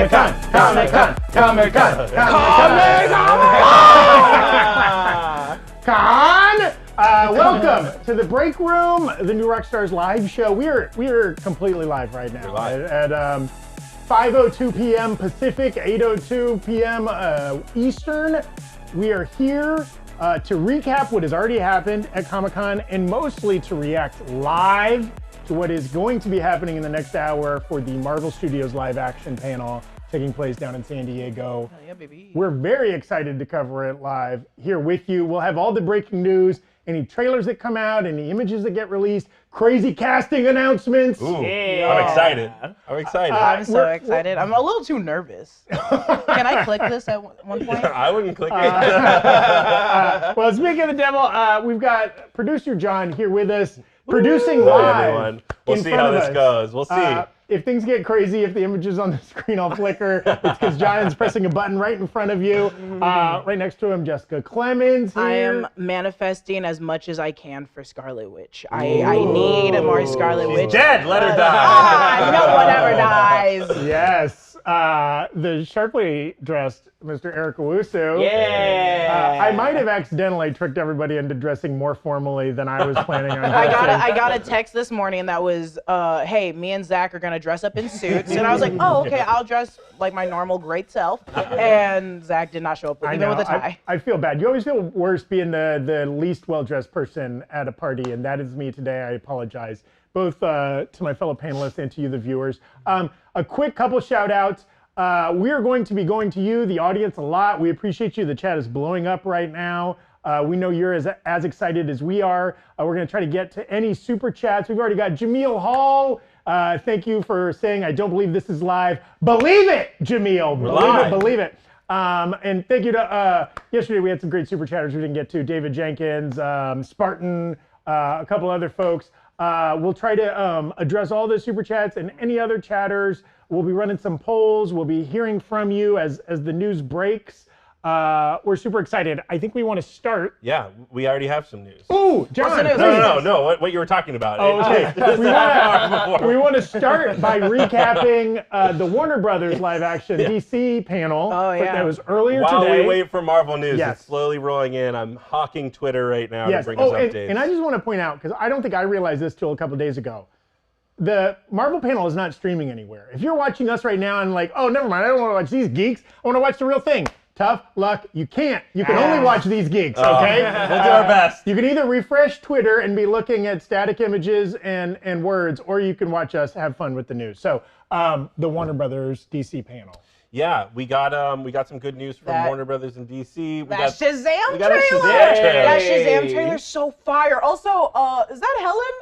Welcome to the Breakroom, the new Rockstars live show. We are completely live right now at 5:02 p.m. Pacific, 8:02 p.m. Eastern. We are here to recap what has already happened at Comic-Con and mostly to react live to what is going to be happening in the next hour for the Marvel Studios live action panel taking place down in San Diego. Oh, yeah, baby. We're very excited to cover it live here with you. We'll have all the breaking news, any trailers that come out, any images that get released, crazy casting announcements. Ooh, yeah. I'm excited. I'm so excited. I'm a little too nervous. Can I click this at one point? I wouldn't click it. Well, speaking of the devil, we've got producer John here with us, producing live. Everyone. We'll see how this goes. We'll see. If things get crazy, if the images on the screen all flicker, it's because John's pressing a button right in front of you. Right next to him, Jessica Clemons here. I am manifesting as much as I can for Scarlet Witch. I need more Scarlet Witch. She's dead. Let her die. No one ever dies. Yes. The sharply dressed Mr. Eric Owusu. Yeah. I might have accidentally tricked everybody into dressing more formally than I was planning on dressing. I got a text this morning that was, hey, me and Zach are going to dress up in suits. And I was like, oh, okay, I'll dress like my normal great self. And Zach did not show up even with a tie. I feel bad. You always feel worse being the least well-dressed person at a party, and that is me today. I apologize, both to my fellow panelists and to you, the viewers. A quick couple shout-outs. We are going to be going to you, the audience, a lot. We appreciate you. The chat is blowing up right now. We know you're as excited as we are. We're going to try to get to any super chats. We've already got Jameel Hall. Thank you for saying, I don't believe this is live. Believe it, Jameel. Believe it. And thank you to, yesterday we had some great super chatters we didn't get to. David Jenkins, Spartan, a couple other folks. We'll try to address all the super chats and any other chatters. We'll be running some polls. We'll be hearing from you as the news breaks. We're super excited. I think we want to start. Yeah, we already have some news. Ooh, John. No. What you were talking about. Oh, okay. We want to start by recapping the Warner Brothers live action DC panel. Oh, yeah. That was earlier today. While we wait for Marvel news, Yes. it's slowly rolling in. I'm hawking Twitter right now to bring us us updates. And I just want to point out, because I don't think I realized this till a couple days ago, the Marvel panel is not streaming anywhere. If you're watching us right now and like, oh, never mind, I don't want to watch these geeks. I want to watch the real thing. Tough luck, you can't. You can only watch these geeks, okay? We'll do our best. You can either refresh Twitter and be looking at static images and words, or you can watch us have fun with the news. So, the Warner Brothers DC panel. Yeah, we got some good news from Warner Brothers and DC. That Shazam trailer. That Shazam trailer's so fire. Also, is that Helen?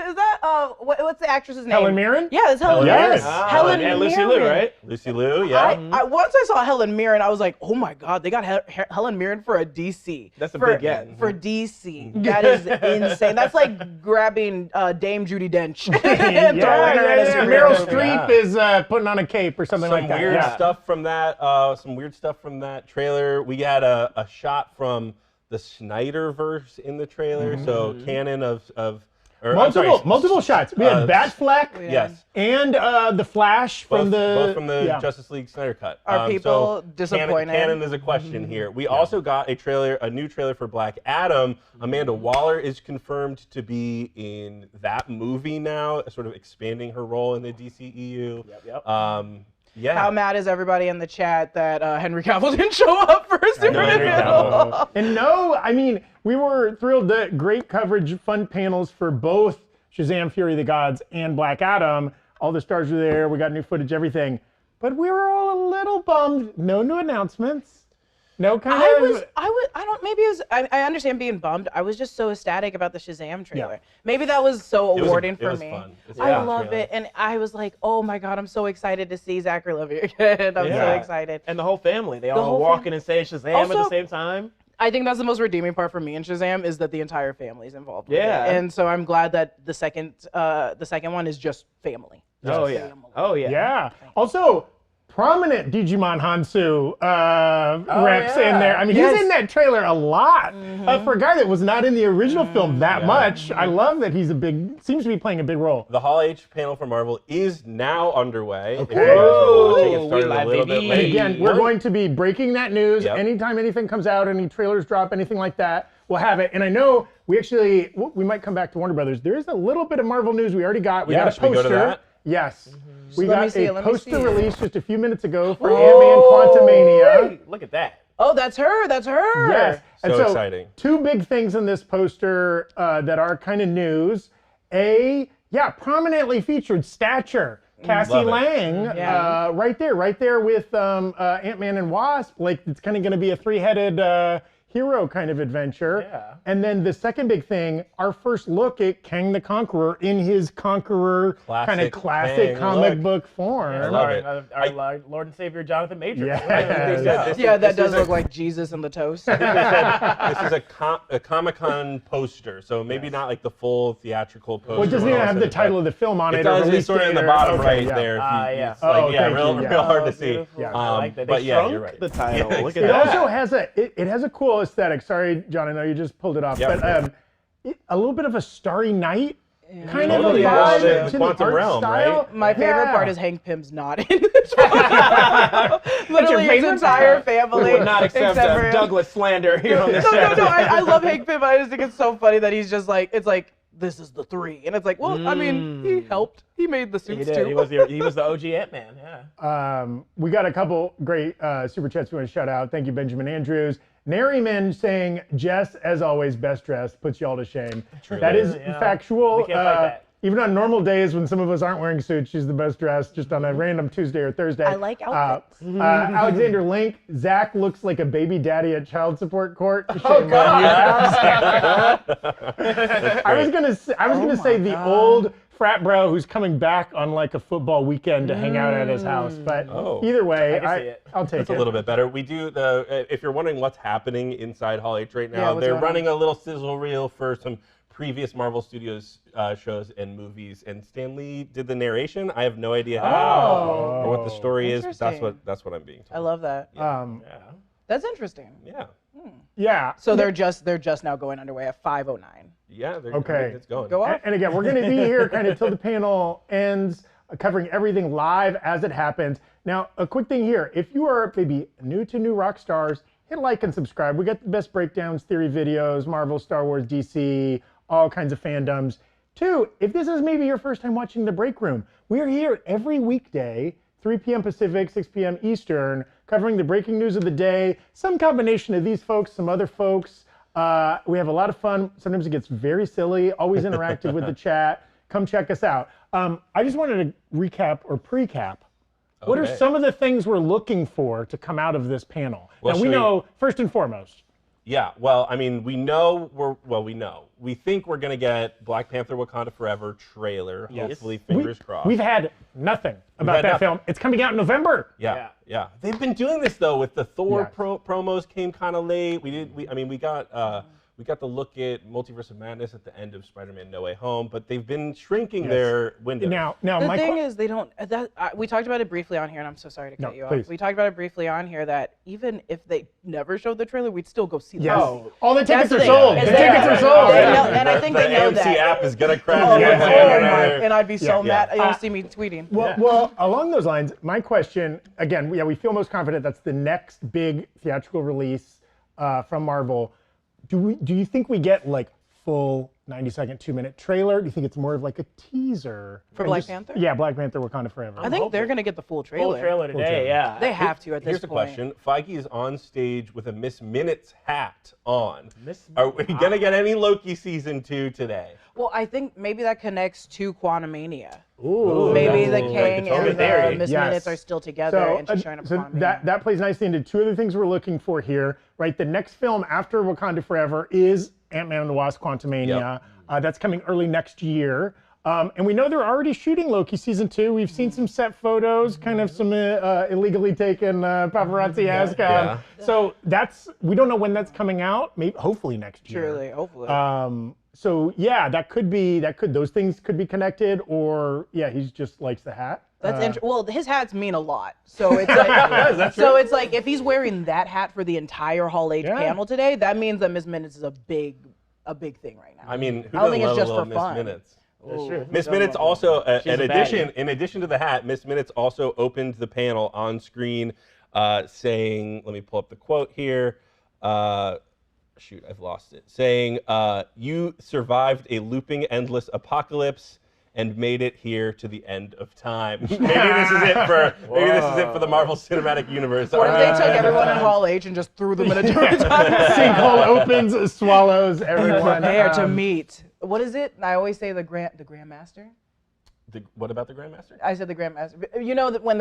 Is that what's the actress's name? Helen Mirren? Yeah, it's Helen Mirren. Helen Mirren. Lucy Liu, right? Lucy Liu, yeah. Once I saw Helen Mirren, I was like, oh my God, they got Helen Mirren for a DC. That's a big get. For DC. That is insane. That's like grabbing Dame Judi Dench and throwing her in a superhero Meryl movie. Streep is putting on a cape or something like that. Some weird stuff from that trailer. We had a shot from the Snyderverse in the trailer, so canon of multiple shots. We had Batfleck, yes, and the Flash from both from the Justice League Snyder cut. Are people disappointed? Canon is a question here. We also got a new trailer for Black Adam. Amanda Waller is confirmed to be in that movie now, sort of expanding her role in the DCEU. Yeah. How mad is everybody in the chat that Henry Cavill didn't show up for Superman? And no, I mean, we were thrilled that great coverage, fun panels for both Shazam! Fury of the Gods and Black Adam. All the stars were there. We got new footage, everything. But we were all a little bummed. No new announcements. No kind of. I understand being bummed. I was just so ecstatic about the Shazam trailer. Yeah. Maybe that was so awarding for me. Fun. I love it. And I was like, oh my God, I'm so excited to see Zachary Levi again. I'm so excited. And the whole family. They all walking and saying Shazam at the same time. I think that's the most redeeming part for me in Shazam is that the entire family is involved with it. And so I'm glad that the second one is just family. Oh yeah. Yeah. Also, prominent Digimon Hansu reps in there. I mean, he's in that trailer a lot. For a guy that was not in the original film that much, I love that he's seems to be playing a big role. The Hall H panel for Marvel is now underway. Okay. If you guys are watching, it started a little bit And late. again, we're going to be breaking that news. Yep. Anytime anything comes out, any trailers drop, anything like that, we'll have it. And I know we might come back to Warner Brothers. There is a little bit of Marvel news we already got. We got a should we poster. go to that? Yes. We Let me got see it, a let me poster see it. released just a few minutes ago for Ant-Man Quantumania. Look at that. Oh, that's her. That's her. Yes. And So exciting. Two big things in this poster that are kind of news. Prominently featured stature. Cassie Love it. Lang, Yeah. right there with Ant-Man and Wasp. Like, it's kind of going to be a three-headed hero kind of adventure. Yeah. And then the second big thing, our first look at Kang the Conqueror in his Conqueror kind of classic Kang comic look. book form. I love it. Our Lord and Savior Jonathan Majors. Yeah. That does look like Jesus in the toast. This is a Comic-Con poster, so maybe not like the full theatrical poster. Well, it doesn't even have the title of the film on it. It does. or It's release sort of in the date bottom or- right okay, there. yeah. It's like, Oh, thank real you, hard to see. Beautiful. Yeah. I like that. But They yeah, shrunk you're right. the title. Yeah, Look at It that. also has it has a cool aesthetic. Sorry, John, I know you just pulled it off, Yeah. but a little bit of a Starry Night kind Totally. of a Yeah, vibe the to quantum art realm, style. right? My favorite Yeah. part is Hank Pym's not in the trailer. Literally his favorite entire part? family. We would not accept except for him. Douglas slander here on No, this show. no. I love Hank Pym. I just think it's so funny that he's just like, it's like, this is the 3. And it's like, well, I mean, he helped. He made the He suits did. too. He was the OG Ant-Man. Yeah. We got a couple great super chats we want to shout out. Thank you, Benjamin Andrews. Narryman saying, Jess, as always, best dressed, puts y'all to shame. Truly. That is Yeah. factual. We can't fight that. Even on normal days when some of us aren't wearing suits, she's the best dressed, just on a random Tuesday or Thursday. I like outfits. Alexander Link, Zach looks like a baby daddy at child support court. Oh, Shame on you. I was gonna say the old frat bro who's coming back on like a football weekend to hang out at his house, but either way, I can see it. I'll take It's it. a little bit better. We do if you're wondering what's happening inside Hall H right Yeah, now, what's they're going running a little sizzle reel for some previous Marvel Studios shows and movies, and Stan Lee did the narration. I have no idea how or what the story is, but that's what I'm being told. I love that. Yeah. That's interesting. Yeah. Yeah. So they're just now going underway at 5:09. Yeah, Okay. it's going. Go off. And again, we're going to be here kind of till the panel ends, covering everything live as it happens. Now, a quick thing here. If you are maybe new to New Rockstars, hit like and subscribe. We got the best breakdowns, theory videos, Marvel, Star Wars, DC, all kinds of fandoms. 2, if this is maybe your first time watching The Breakroom, we're here every weekday, 3 p.m. Pacific, 6 p.m. Eastern, covering the breaking news of the day, some combination of these folks, some other folks. We have a lot of fun. Sometimes it gets very silly, always interactive with the chat. Come check us out. I just wanted to recap or pre-cap. What are Okay. some of the things we're looking for to come out of this panel? Well, now, we should we- know, first and foremost, Yeah, well, I mean, we know. We think we're going to get Black Panther Wakanda Forever trailer, hopefully, fingers crossed. we've had nothing about had that nothing. film. It's coming out in November. Yeah. They've been doing this, though, with the Thor Yes. promos came kind of late. We got the look at Multiverse of Madness at the end of Spider-Man No Way Home, but they've been shrinking their window. Now The my thing is, they don't. We talked about it briefly on here, and I'm so sorry to cut you please. off. We talked about it briefly on here that even if they never showed the trailer, we'd still go see the yes. movie. All the tickets That's the are thing, sold. is The they- tickets are sold. they know- and I think the they know AMC that. app is going to Oh, crash. and I'd be so Yeah. mad. You'll see me tweeting. Well, along those lines, my question, again, we feel most confident that's the next big theatrical release from Marvel. Do you think we get like full 90-second, 2-minute trailer? Do you think it's more of like a teaser? For And Black Panther? Yeah, Black Panther Wakanda Forever. I think they're gonna get the full trailer. Full trailer today, trailer. yeah. They have to at this Here's the point. question. Feige is on stage with a Miss Minutes hat on. Miss- Are we going to get any Loki season 2 today? Well, I think maybe that connects to Quantumania. Ooh, Maybe that's the a Kang good and theory. the Miss Yes. Minutes are still together, and she's showing up so Quantumania. that plays nicely into 2 other things we're looking for here, right? The next film after Wakanda Forever is Ant-Man and the Wasp: Quantumania. That's coming early next year. And we know they're already shooting Loki season 2. We've seen some set photos, kind of some illegally taken paparazzi-esque. So we don't know when that's coming out. Maybe, hopefully next year. Truly, hopefully. So yeah, those things could be connected, or yeah, he just likes the hat. That's well, his hats mean a lot. So it's like, so it's like if he's wearing that hat for the entire Hall H panel today, that means that Miss Minutes is a big thing right now. I mean, who I don't think doesn't it's love just a for little Miss fun. Minutes? That's true. Miss Minutes also, in a addition to the hat, Miss Minutes also opened the panel on screen, saying, let me pull up the quote here. Shoot, I've lost it. Saying, "You survived a looping endless apocalypse and made it here to the end of time." Maybe this is it for the Marvel Cinematic Universe. What if they took everyone in Hall H and just threw them in a time? Sinkhole opens, swallows everyone. Prepare to meet. What is it? I always say the Grandmaster. What about the Grandmaster? I said the Grandmaster. You know that when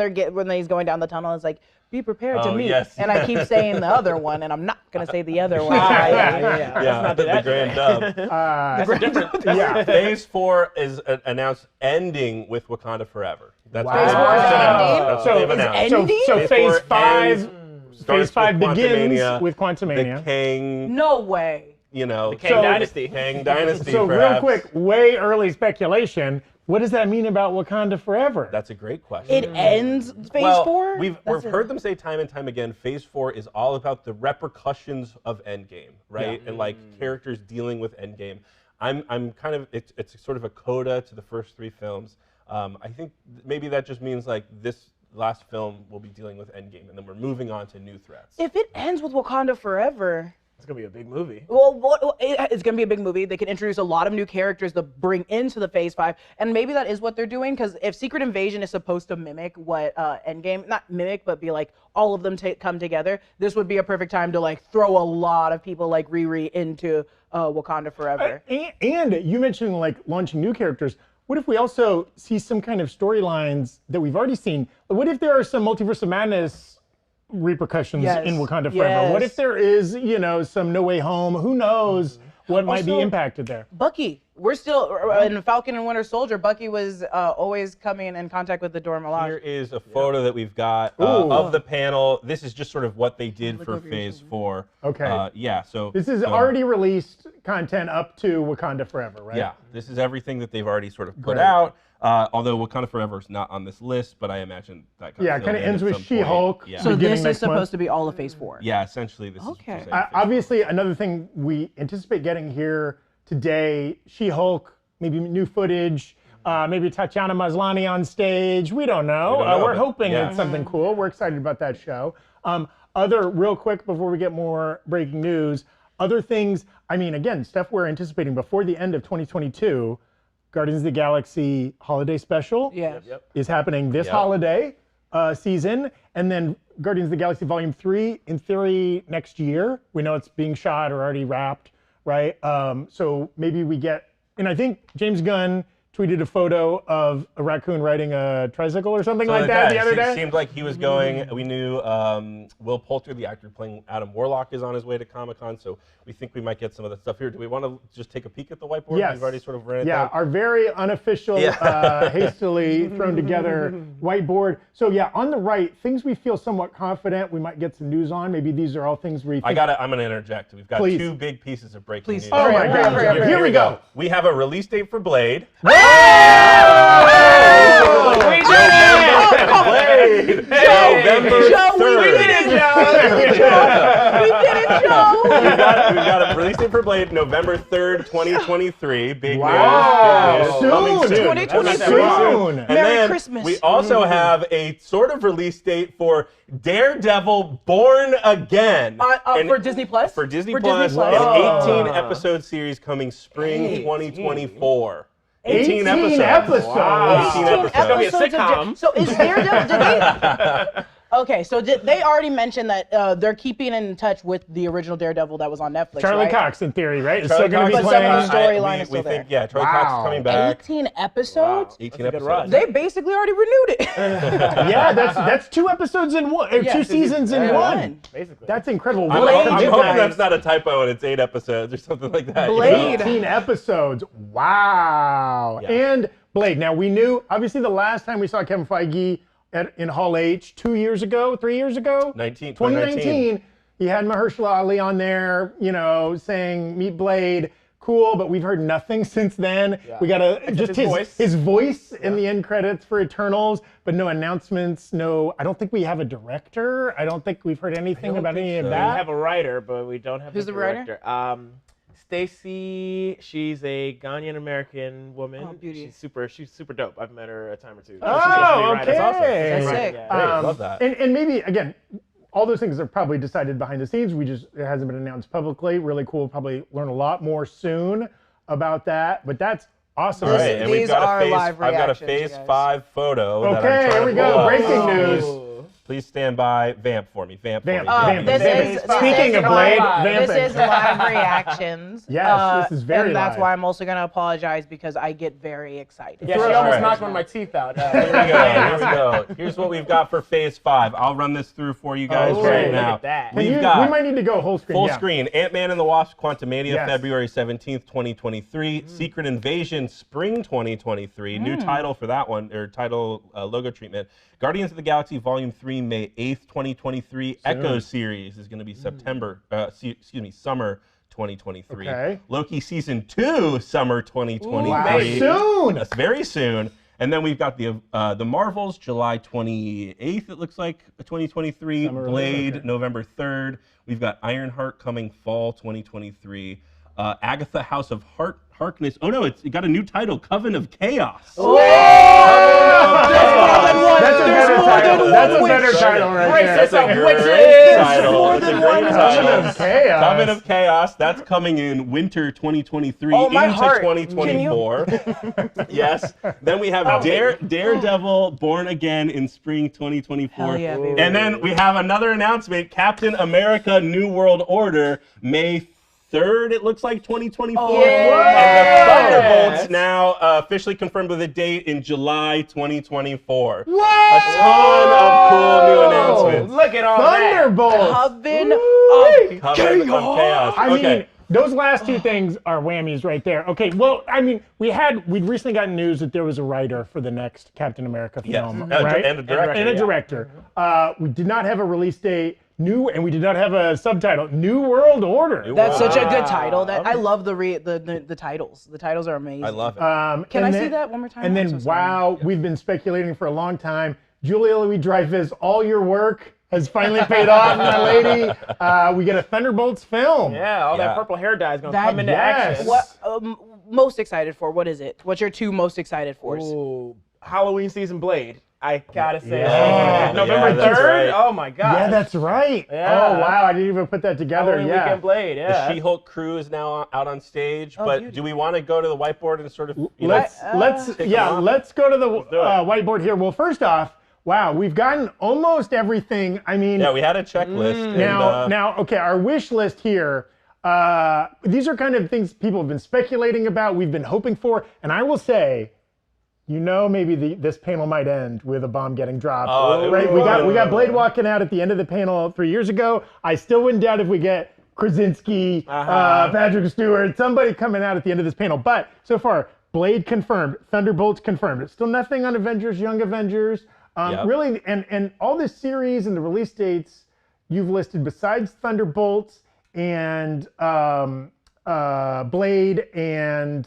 he's going down the tunnel, it's like, be prepared to meet. Yes. And I keep saying the other one, and I'm not gonna say the other one. Yeah, the Grand Dub. That's different. Yeah. Phase 4 is announced ending with Wakanda Forever. That's Wow. what Phase 4 is ending? That's what they've announced. ending? So Phase phase 4 5, starts phase 5 with begins Quantumania, with Quantumania. The Kang, No way. you know, The Kang Dynasty. Kang Dynasty. So real perhaps. quick, way early speculation. What does that mean about Wakanda Forever? That's a great question. It ends phase 4? We've heard them say time and time again, Phase 4 is all about the repercussions of Endgame, right? And like characters dealing with Endgame. I'm kind of, it's sort of a coda to the first 3 films. I think maybe that just means like this last film will be dealing with Endgame, and then we're moving on to new threats. If it ends with Wakanda Forever, It's gonna be a big movie. well, it's going to be a big movie. They can introduce a lot of new characters to bring into the Phase 5, and maybe that is what they're doing, because if Secret Invasion is supposed to mimic what Endgame, not mimic, but be like all of them come together, this would be a perfect time to like throw a lot of people like Riri into Wakanda Forever. And you mentioned like launching new characters. What if we also see some kind of storylines that we've already seen? What if there are some Multiverse of Madness repercussions in Wakanda Forever? What if there is, some No Way Home? Who knows what might be impacted there? Bucky, we're still in Falcon and Winter Soldier. Bucky was always coming in contact with the Dora Milaje. Here is a photo that we've got of the panel. This is just sort of what they did for Phase 4. Okay. Yeah, so This is already released content up to Wakanda Forever, right? yeah, this is everything that they've already sort of put out. Although Wakanda Forever is not on this list, but I imagine that Yeah, kind of ends with She-Hulk. Yeah. So beginning this is next month. supposed to be all of Phase 4. Yeah, essentially this Okay. is Obviously, another thing we anticipate getting here today, She-Hulk, maybe new footage, maybe Tatiana Maslany on stage. We don't know. We're hoping it's something cool. We're excited about that show. Real quick before we get more breaking news, other things, I mean, again, stuff we're anticipating before the end of 2022, Guardians of the Galaxy holiday special is happening this holiday season, and then Guardians of the Galaxy Volume 3, in theory, next year. We know it's being shot or already wrapped, right? So maybe we get, and I think James Gunn tweeted a photo of a raccoon riding a tricycle or something like that the other day. It seemed like he was going, we knew Will Poulter, the actor playing Adam Warlock, is on his way to Comic-Con, so we think we might get some of the stuff here. Do we want to just take a peek at the whiteboard? Yes. We've already sort of ran it Yeah, down. our very unofficial, hastily thrown together whiteboard. So yeah, on the right, things we feel somewhat confident we might get some news on. Maybe these are all things we think. I'm going to interject. We've got 2 big pieces of breaking news. Oh my God. Here we go. We have a release date for Blade. We did it! November 3rd. We did it, Joe! We've got a release date for Blade, November 3rd, 2023. Big news. Soon. Coming soon. 2023. Soon. And Merry then Christmas. we also have a sort of release date for Daredevil Born Again. For Disney Plus? For Disney For Plus, Disney Plus. an 18-episode series coming spring 2024. 18 episodes. episodes. Wow. 18 episodes. It's gonna be a sitcom. So is Daredevil, Okay, so they already mentioned that they're keeping in touch with the original Daredevil that was on Netflix, Charlie right? Cox, in theory, right? Is Charlie still going to be Cox But some playing. of the storyline is we still there. think, yeah, Charlie Cox is coming back. 18 episodes? 18 That's a good episodes. run. They basically already renewed it. Yeah, that's 2 episodes in one, or Yeah, 2 seasons in one. Basically. That's incredible. I'm, Welcome, I'm you hoping guys. that's not a typo and it's 8 episodes or something like that. you know? Blade. 18 episodes. Wow. Yeah. And Blade. Now, we knew, obviously, the last time we saw Kevin Feige in Hall H 2 years ago, 3 years ago? 2019. He had Mahershala Ali on there, you know, saying, meet Blade. Cool, but we've heard nothing since then. Yeah. We got just his voice in the end credits for Eternals, but no announcements, I don't think we have a director. I don't think we've heard anything about any of We that. have a writer, but we don't have Who's a the writer? director. Stacy, she's a Ghanaian American woman. Oh, beauty. She's super dope. I've met her a time or two. Oh, She's a great writer. okay. That's Right, sick. yeah. Great, love that. And maybe, again, all those things are probably decided behind the scenes. It hasn't been announced publicly. Really cool. Probably learn a lot more soon about that. But that's awesome. All right, and we've These got are a phase, live I've got a reactions, you phase guys. 5 photo. that I'm Okay, trying here to we pull go. up. Breaking news. Ooh. Please stand by. Vamp for me. Vamp for Vamp, me. vamp, This vamp. is Speaking of Blade, vamping. This is live reactions. Yes, this is very And that's live. why I'm also going to apologize because I get very excited. Yeah, she Right. almost knocked one of my teeth out. Here we go. Here's what we've got for phase 5. I'll run this through for you guys Okay. right Look now. at that. We've We got might need to go whole screen. full yeah. screen Ant-Man and the Wasp Quantumania, Yes. February 17th, 2023. Secret Invasion, spring 2023. New title for that one, or title logo treatment. Guardians of the Galaxy Volume 3, May 8th, 2023. Echo series is going to be summer 2023. Okay. Loki Season 2, summer 2023. Wow, soon. That's very soon. And then we've got the Marvels, July 28th, it looks like, 2023. Summer Blade, release, okay. November 3rd. We've got Ironheart coming fall 2023. Agatha, House of Harkness. Oh, no, it got a new title, Coven of Chaos. That's a better title right there. That's a great title. That's a great Coven title. of Chaos. Coven of Chaos. That's coming in winter 2023 Oh, my into heart. 2024. Yes. Then we have Daredevil Born Again in spring 2024. Hell yeah, baby. And then we have another announcement, Captain America New World Order, May 3rd, it looks like, 2024. Oh, yeah. And the Thunderbolts now officially confirmed with a date in July 2024. Whoa! A ton of cool new announcements. Look at all that. Thunderbolts. Coven Woo-wee. of Coven of Chaos. I Okay. mean, those last two things are whammies right there. Okay, well, I mean, we'd recently gotten news that there was a writer for the next Captain America film, Yes. right? And a director. And a yeah. director. We did not have a release date. And we did not have a subtitle. New World Order. That's such a Wow. good title. That I love the titles. The titles are amazing. I love it. Can and I then- see that one more time? And I'm then, so sorry. wow, we've been speculating for a long time. Julia Louis-Dreyfus, all your work has finally paid off, my lady. We get a Thunderbolts film. Yeah, all Yeah. that purple hair dye is going to That- come into yes. action. What most excited for? What is it? What's your 2 most excited for? Ooh, Halloween season Blade. I gotta say, Yeah. November Yeah, that's 3rd. right. Oh my god. Yeah, that's right. Yeah. Oh, wow, I didn't even put that together. Halloween Yeah. weekend Blade. The Yeah. She-Hulk crew is now out on stage, but beauty. do we want to go to the whiteboard and sort of, Let's go to the do it. whiteboard here. Well, first off, wow, we've gotten almost everything. I mean, yeah, we had a checklist. now, okay, our wish list here. These are kind of things people have been speculating about. We've been hoping for, and I will say, maybe this panel might end with a bomb getting dropped. Oh, Right? We got Blade walking out at the end of the panel 3 years ago. I still wouldn't doubt if we get Krasinski, Patrick Stewart, somebody coming out at the end of this panel. But so far, Blade confirmed, Thunderbolts confirmed. It's still nothing on Avengers, Young Avengers. Yep. Really, and all this series and the release dates you've listed besides Thunderbolts and Blade and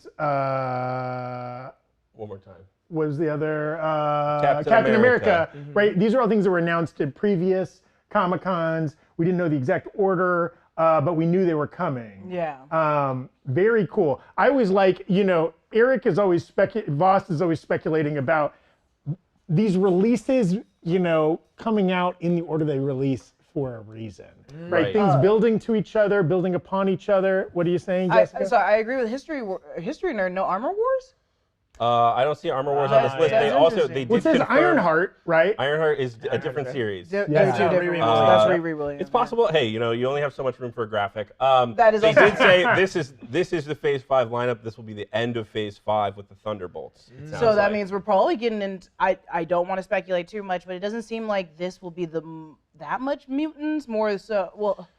One more time. what was the other? Captain America. Right? These are all things that were announced at previous Comic-Cons. We didn't know the exact order, but we knew they were coming. Yeah. Very cool. I always like, Eric is always Voss is always speculating about these releases, coming out in the order they release for a reason. Right? Right. Things building to each other, building upon each other. What are you saying, Jessica? So I agree with history nerd. No Armor Wars. I don't see Armor Wars on this list. That's They Well, it did says confirm Ironheart, right? Ironheart is a different right. series. They're Yeah. two different Riri ones. Williams. That's Riri Williams. It's possible. Hey, you only have so much room for a graphic. That is they also- did say this is the Phase 5 lineup. This will be the end of Phase 5 with the Thunderbolts. it sounds So that like. means we're probably getting into. I don't want to speculate too much, but it doesn't seem like this will be that much mutants. More so,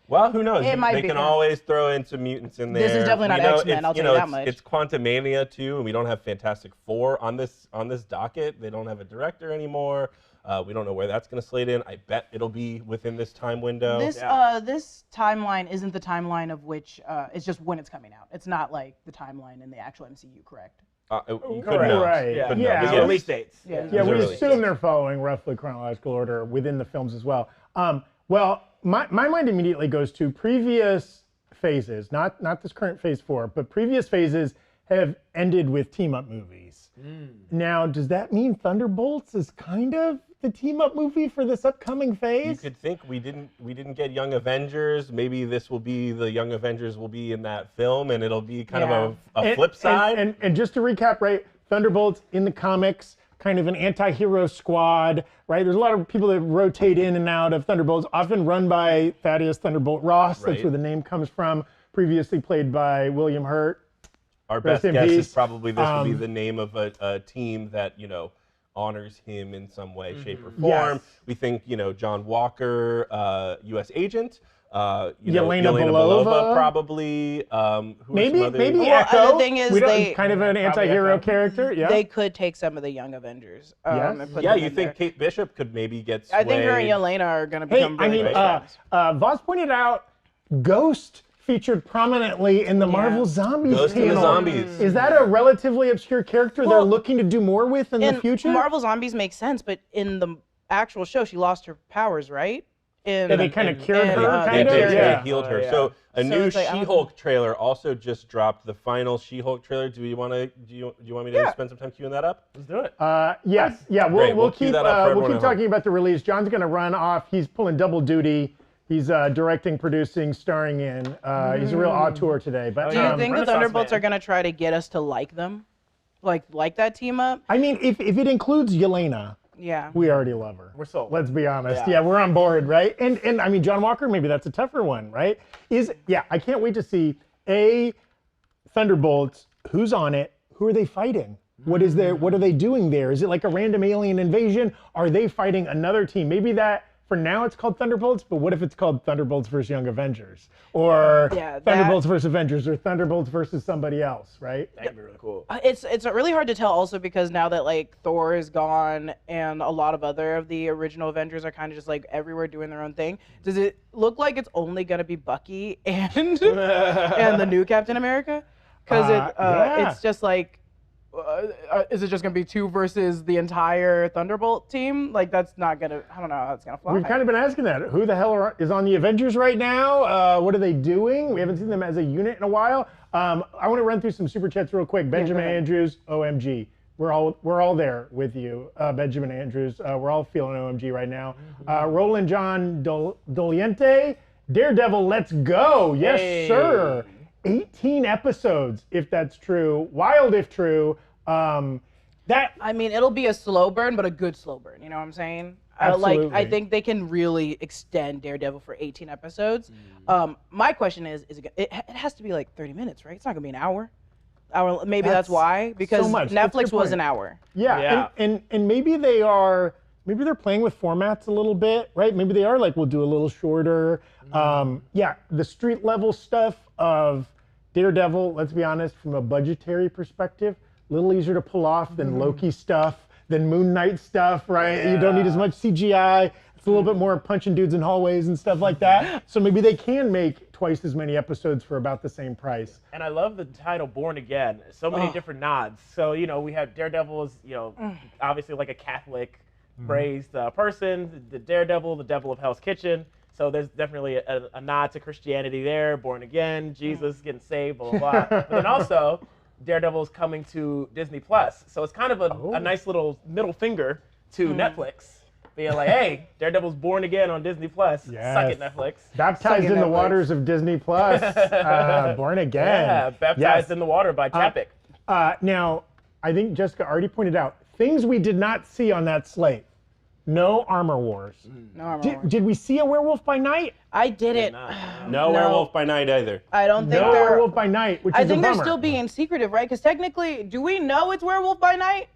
Well, who knows? It might They be can fun. always throw in some mutants in there. This is definitely not We know X-Men, I'll tell you that much. It's Quantumania too, and we don't have Fantastic Four on this docket. They don't have a director anymore. We don't know where that's going to slate in. I bet it'll be within this time window. this timeline isn't the timeline of which it's just when it's coming out. It's not like the timeline in the actual MCU, correct? You could Correct. know. Right. Yeah. Could know. Yeah. But These yes. release dates. Yeah. Yeah, we Really. assume they're following roughly chronological order within the films as well. Well, my mind immediately goes to previous phases, not this current Phase 4, but previous phases have ended with team-up movies. Now, does that mean Thunderbolts is kind of the team-up movie for this upcoming phase? You could think we didn't get Young Avengers. Maybe this will be the Young Avengers will be in that film, and it'll be kind of a flip side. And just to recap, right, Thunderbolts in the comics, kind of an anti-hero squad, right? There's a lot of people that rotate in and out of Thunderbolts, often run by Thaddeus Thunderbolt Ross. That's Right. where the name comes from, previously played by William Hurt. Our Rest best in guess peace. is probably this will be the name of a team that honors him in some way, shape, or form. Yes. We think John Walker, U.S. agent. Yelena Belova, Belova. probably. Who are Maybe some other- maybe Well, Echo. the thing is we don't, they- kind of an anti-hero Echo. character. Yeah. They could take some of the Young Avengers. Yes. And put Yeah, them you in think there. Kate Bishop could maybe get I think her and swayed? Yelena are going to Hey, become I really mean, good friends. Voss pointed out Ghost featured prominently in the Marvel Zombies Ghost and the panel. Zombies. Is that a relatively obscure character they're Well, looking to do more with in the future? Marvel Zombies makes sense, but in the actual show, she lost her powers, right? Yeah, they kind of cured and, her, they kind of. cured They Yeah. healed her. yeah. So a So new it's like, I don't She-Hulk trailer also just dropped. The final She-Hulk trailer. Do you want me to spend some time queuing that up? Let's do it. Yes. Yeah. Great, We'll we'll cue keep that up for we'll everyone keep at home. talking about the release. John's gonna run off. He's pulling double duty. He's directing, producing, starring in. He's a real auteur today. But Do you think the Renaissance Thunderbolts man. are going to try to get us to like them? Like that team up? I mean, if it includes Yelena, Yeah. we already love her. We're sold. Let's be honest. Yeah. Yeah, we're on board, right? And I mean, John Walker, maybe that's a tougher one, right? I can't wait to see Thunderbolts. Who's on it? Who are they fighting? What are they doing there? Is it like a random alien invasion? Are they fighting another team? Maybe that for now it's called Thunderbolts, but what if it's called Thunderbolts versus Young Avengers? Or Thunderbolts versus Avengers, or Thunderbolts versus somebody else, right? That'd be really cool. It's really hard to tell also because now that like Thor is gone and a lot of other of the original Avengers are kind of just like everywhere doing their own thing. Does it look like it's only gonna be Bucky and and the new Captain America? Because yeah. it's just like. Is it just gonna be 2 versus the entire Thunderbolt team? Like that's not gonna. I don't know how it's gonna fly. We've kind of been asking that. Who the hell is on the Avengers right now? What are they doing? We haven't seen them as a unit in a while. I want to run through some super chats real quick. Benjamin ahead. Andrews, OMG. We're all there with you, Benjamin Andrews. We're all feeling OMG right now. Roland John Doliente, Daredevil, let's go. Yes, Hey. sir. 18 episodes, if that's true. Wild if true. I mean, it'll be a slow burn, but a good slow burn. You know what I'm saying? Absolutely. I think they can really extend Daredevil for 18 episodes. My question is it has to be like 30 minutes, right? It's not gonna be an hour. Maybe that's why, because so much. That's a Netflix good was point. an hour. Yeah, and maybe they're playing with formats a little bit, right? Maybe they are like, we'll do a little shorter. The street level stuff of Daredevil, let's be honest, from a budgetary perspective, a little easier to pull off than Loki stuff, than Moon Knight stuff, right? You don't need as much CGI. It's a little bit more punching dudes in hallways and stuff like that. So maybe they can make twice as many episodes for about the same price. And I love the title Born Again. So many different nods. So, we have Daredevil as, obviously like a Catholic praised person, the Daredevil, the devil of Hell's Kitchen. So there's definitely a nod to Christianity there, born again, Jesus getting saved, blah, blah, blah. But then also, Daredevil is coming to Disney Plus. So it's kind of a nice little middle finger to Netflix. Being like, hey, Daredevil's born again on Disney Plus. Yes. Suck it, Netflix. Baptized in the waters of Disney Plus, born again. Yeah, baptized in the water by Chapek. Now, I think Jessica already pointed out, things we did not see on that slate. No Armor Wars. No Armor Wars. Did we see a Werewolf by Night? I didn't. No Werewolf by Night either. I don't think No they're. Werewolf by Night, which is I a think they're bummer. still being secretive, right? Because technically, do we know it's Werewolf by Night?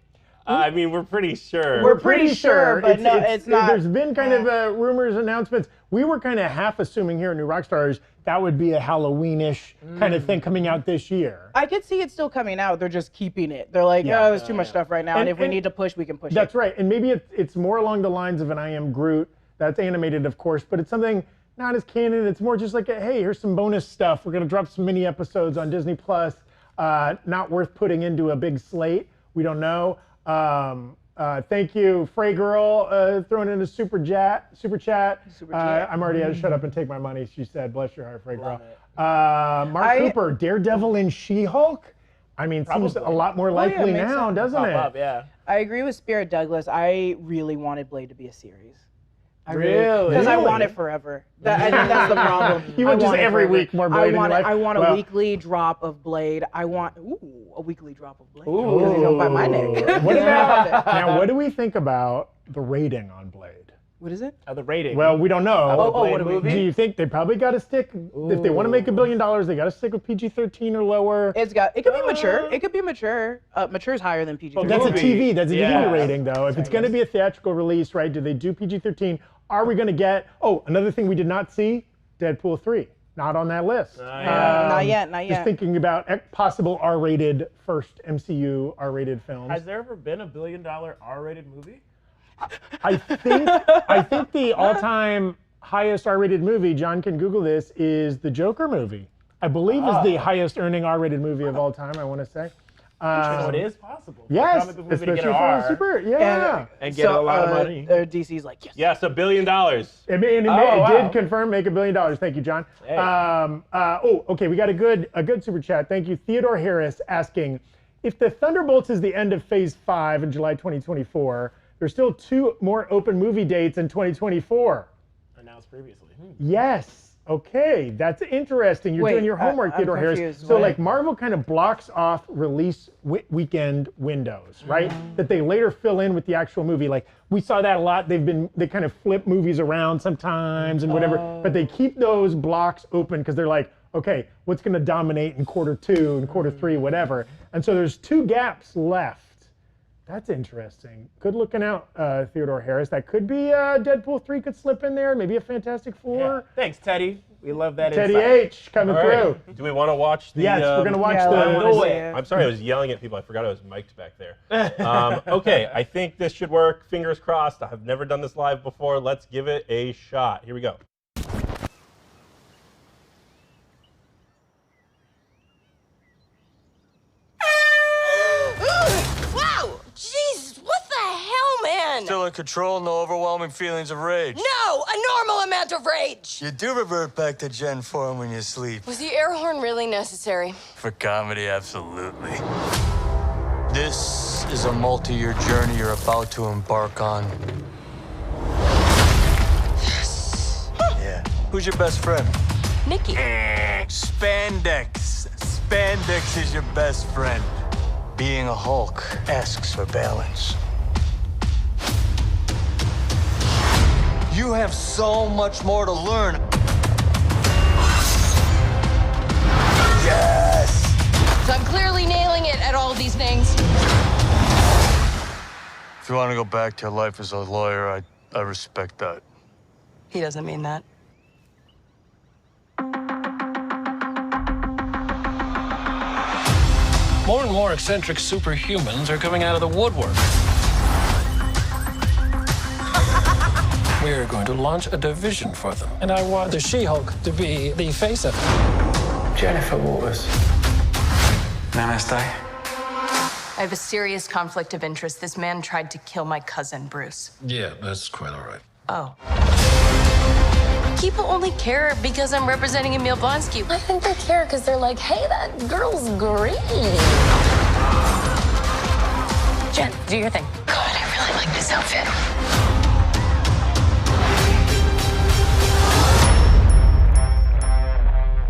I mean, we're pretty sure. We're pretty sure, but no, it's not. There's been kind of rumors, announcements. We were kind of half assuming here at New Rockstars that would be a Halloween-ish kind of thing coming out this year. I could see it still coming out. They're just keeping it. They're like, oh, there's too much stuff right now, and if we need to push, we can push it. That's right, and maybe it's more along the lines of an I Am Groot. That's animated, of course, but it's something not as canon. It's more just like, hey, here's some bonus stuff. We're gonna drop some mini episodes on Disney Plus. Not worth putting into a big slate. We don't know. Thank you, Frey Girl, throwing in a super chat. I'm already had to shut up and take my money. She said, "Bless your heart, Frey Girl." Mark Cooper, Daredevil and She-Hulk. I mean, seems a lot more likely now, doesn't it? Up, yeah. I agree with Spirit Douglas. I really wanted Blade to be a series. Really? Because I want it forever. I think that's the problem. You want just every week more Blade in your life? I want a weekly drop of Blade. I want a weekly drop of Blade. Because he's gonna bite my neck. What about now? What do we think about the rating on Blade? What is it? The rating. Well, we don't know. what do we? Do you think they probably got to stick? If they want to make $1 billion, they got to stick with PG-13 or lower. It could be mature. It could be mature. Mature's higher than PG-13. That's a TV. That's a TV rating, though. If it's going to be a theatrical release, right? Do they do PG-13? Are we going to get? Oh, another thing we did not see: Deadpool 3. Not on that list. Not yet. Just thinking about possible R-rated first MCU R-rated films. Has there ever been $1 billion R-rated movie? I think the all-time highest R-rated movie, John can Google this, is the Joker movie. I believe is the highest earning R-rated movie of all time, I want to say. So it is possible. Yes, For a comic book movie to especially get for an a R super, yeah. and get a lot of money. DC's like, yes. Yes, $1 billion. It did confirm make $1 billion. Thank you, John. Hey. Okay, we got a good super chat. Thank you, Theodore Harris, asking if the Thunderbolts is the end of Phase 5 in July 2024. There's still 2 more open movie dates in 2024. Announced previously. Yes. Okay, that's interesting. You're doing your homework, Theodore Harris. So, like, Marvel kind of blocks off release weekend windows, right? That they later fill in with the actual movie. Like, we saw that a lot. They kind of flip movies around sometimes and whatever, but they keep those blocks open because they're like, okay, what's going to dominate in quarter 2 and quarter 3, whatever. And so there's 2 gaps left. That's interesting. Good looking out, Theodore Harris. That could be Deadpool 3 could slip in there. Maybe a Fantastic Four. Yeah. Thanks, Teddy. We love that Teddy insight. H coming through. Do we want to watch the? Yes, we're gonna watch I'm sorry, I was yelling at people. I forgot I was mic'd back there. Okay, I think this should work. Fingers crossed. I have never done this live before. Let's give it a shot. Here we go. Still in control, no overwhelming feelings of rage. No, a normal amount of rage. You do revert back to Gen form when you sleep. Was the air horn really necessary? For comedy, absolutely. This is a multi-year journey you're about to embark on. Yes. Yeah. Who's your best friend? Nikki. Spandex. Spandex is your best friend. Being a Hulk asks for balance. You have so much more to learn. Yes! So I'm clearly nailing it at all these things. If you want to go back to your life as a lawyer, I respect that. He doesn't mean that. More and more eccentric superhumans are coming out of the woodwork. We are going to launch a division for them. And I want the She-Hulk to be the face of it. Jennifer Waters. Namaste. I have a serious conflict of interest. This man tried to kill my cousin, Bruce. Yeah, that's quite all right. Oh. People only care because I'm representing Emil Blonsky. I think they care because they're like, hey, that girl's green. Jen, do your thing. God, I really like this outfit.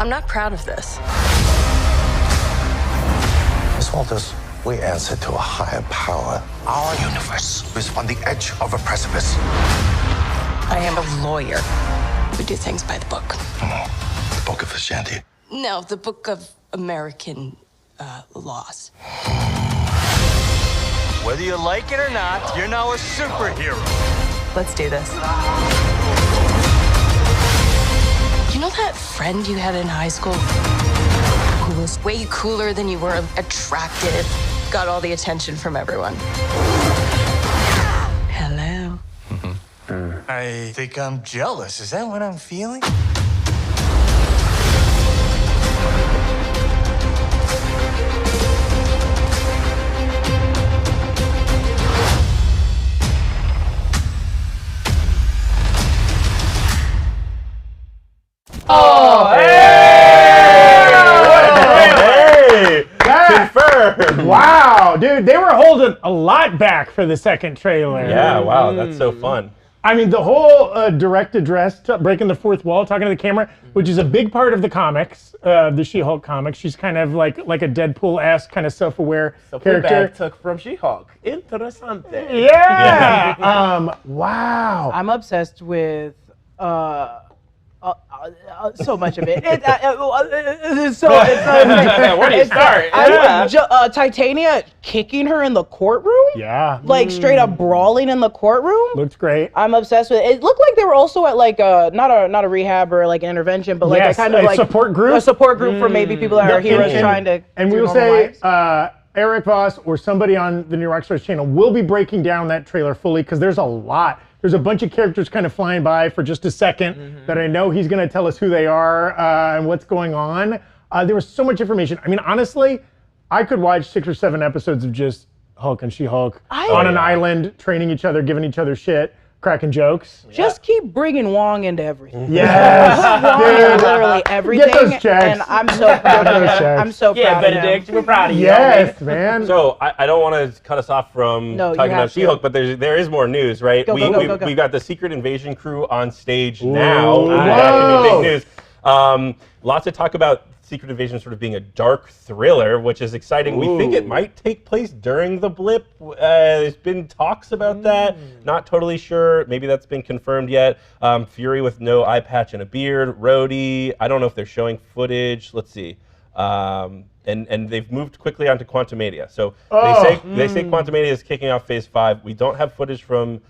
I'm not proud of this. Miss Walters, We answer to a higher power. Our universe is on the edge of a precipice. I am a lawyer. We do things by the book. The Book of Ashanti. No, the book of American laws. Whether you like it or not, you're now a superhero. Let's do this. You know that friend you had in high school who was way cooler than you were, attractive, got all the attention from everyone? Hello. I think I'm jealous. Is that what I'm feeling? Oh, Hey! Confirmed! Wow, dude, they were holding a lot back for the second trailer. Yeah, wow, that's so fun. I mean, the whole direct address, breaking the fourth wall, talking to the camera, which is a big part of the comics, the She-Hulk comics. She's kind of like a Deadpool-esque, kind of self-aware character. Fleabag took from She-Hulk. Interesante. Yeah. Wow. I'm obsessed with so much of it. Where do you start? Titania kicking her in the courtroom? Yeah. Like straight up brawling in the courtroom? Looked great. I'm obsessed with it. It looked like they were also at like not a rehab or like an intervention, but like Yes, a kind of a like support group? A support group for maybe people that are heroes trying to. And we do will normal say lives. Eric Voss or somebody on the new Rockstars channel will be breaking down that trailer fully because there's a lot. There's a bunch of characters kind of flying by for just a second that I know he's going to tell us who they are and what's going on. There was so much information. I mean, honestly, I could watch 6 or 7 episodes of just Hulk and She-Hulk on an island, training each other, giving each other shit, cracking jokes. Just keep bringing Wang into everything. Yes, Wang into literally everything. Get those checks. And I'm so proud of him. I'm so Yeah, proud of him. Benedict, we're proud of you. Yes, man. So I don't want to cut us off from No, you talking have about to. She-Hulk, but there is more news, right? Go, go. We've got the Secret Invasion crew on stage now. Whoa. That could be big news. Lots of talk about Secret Invasion sort of being a dark thriller, which is exciting. We think it might take place during the blip. There's been talks about that. Not totally sure. Maybe that's been confirmed yet. Fury with no eye patch and a beard. Rhodey. I don't know if they're showing footage. Let's see. And they've moved quickly onto Quantumania. So they say Quantumania is kicking off Phase 5. We don't have footage from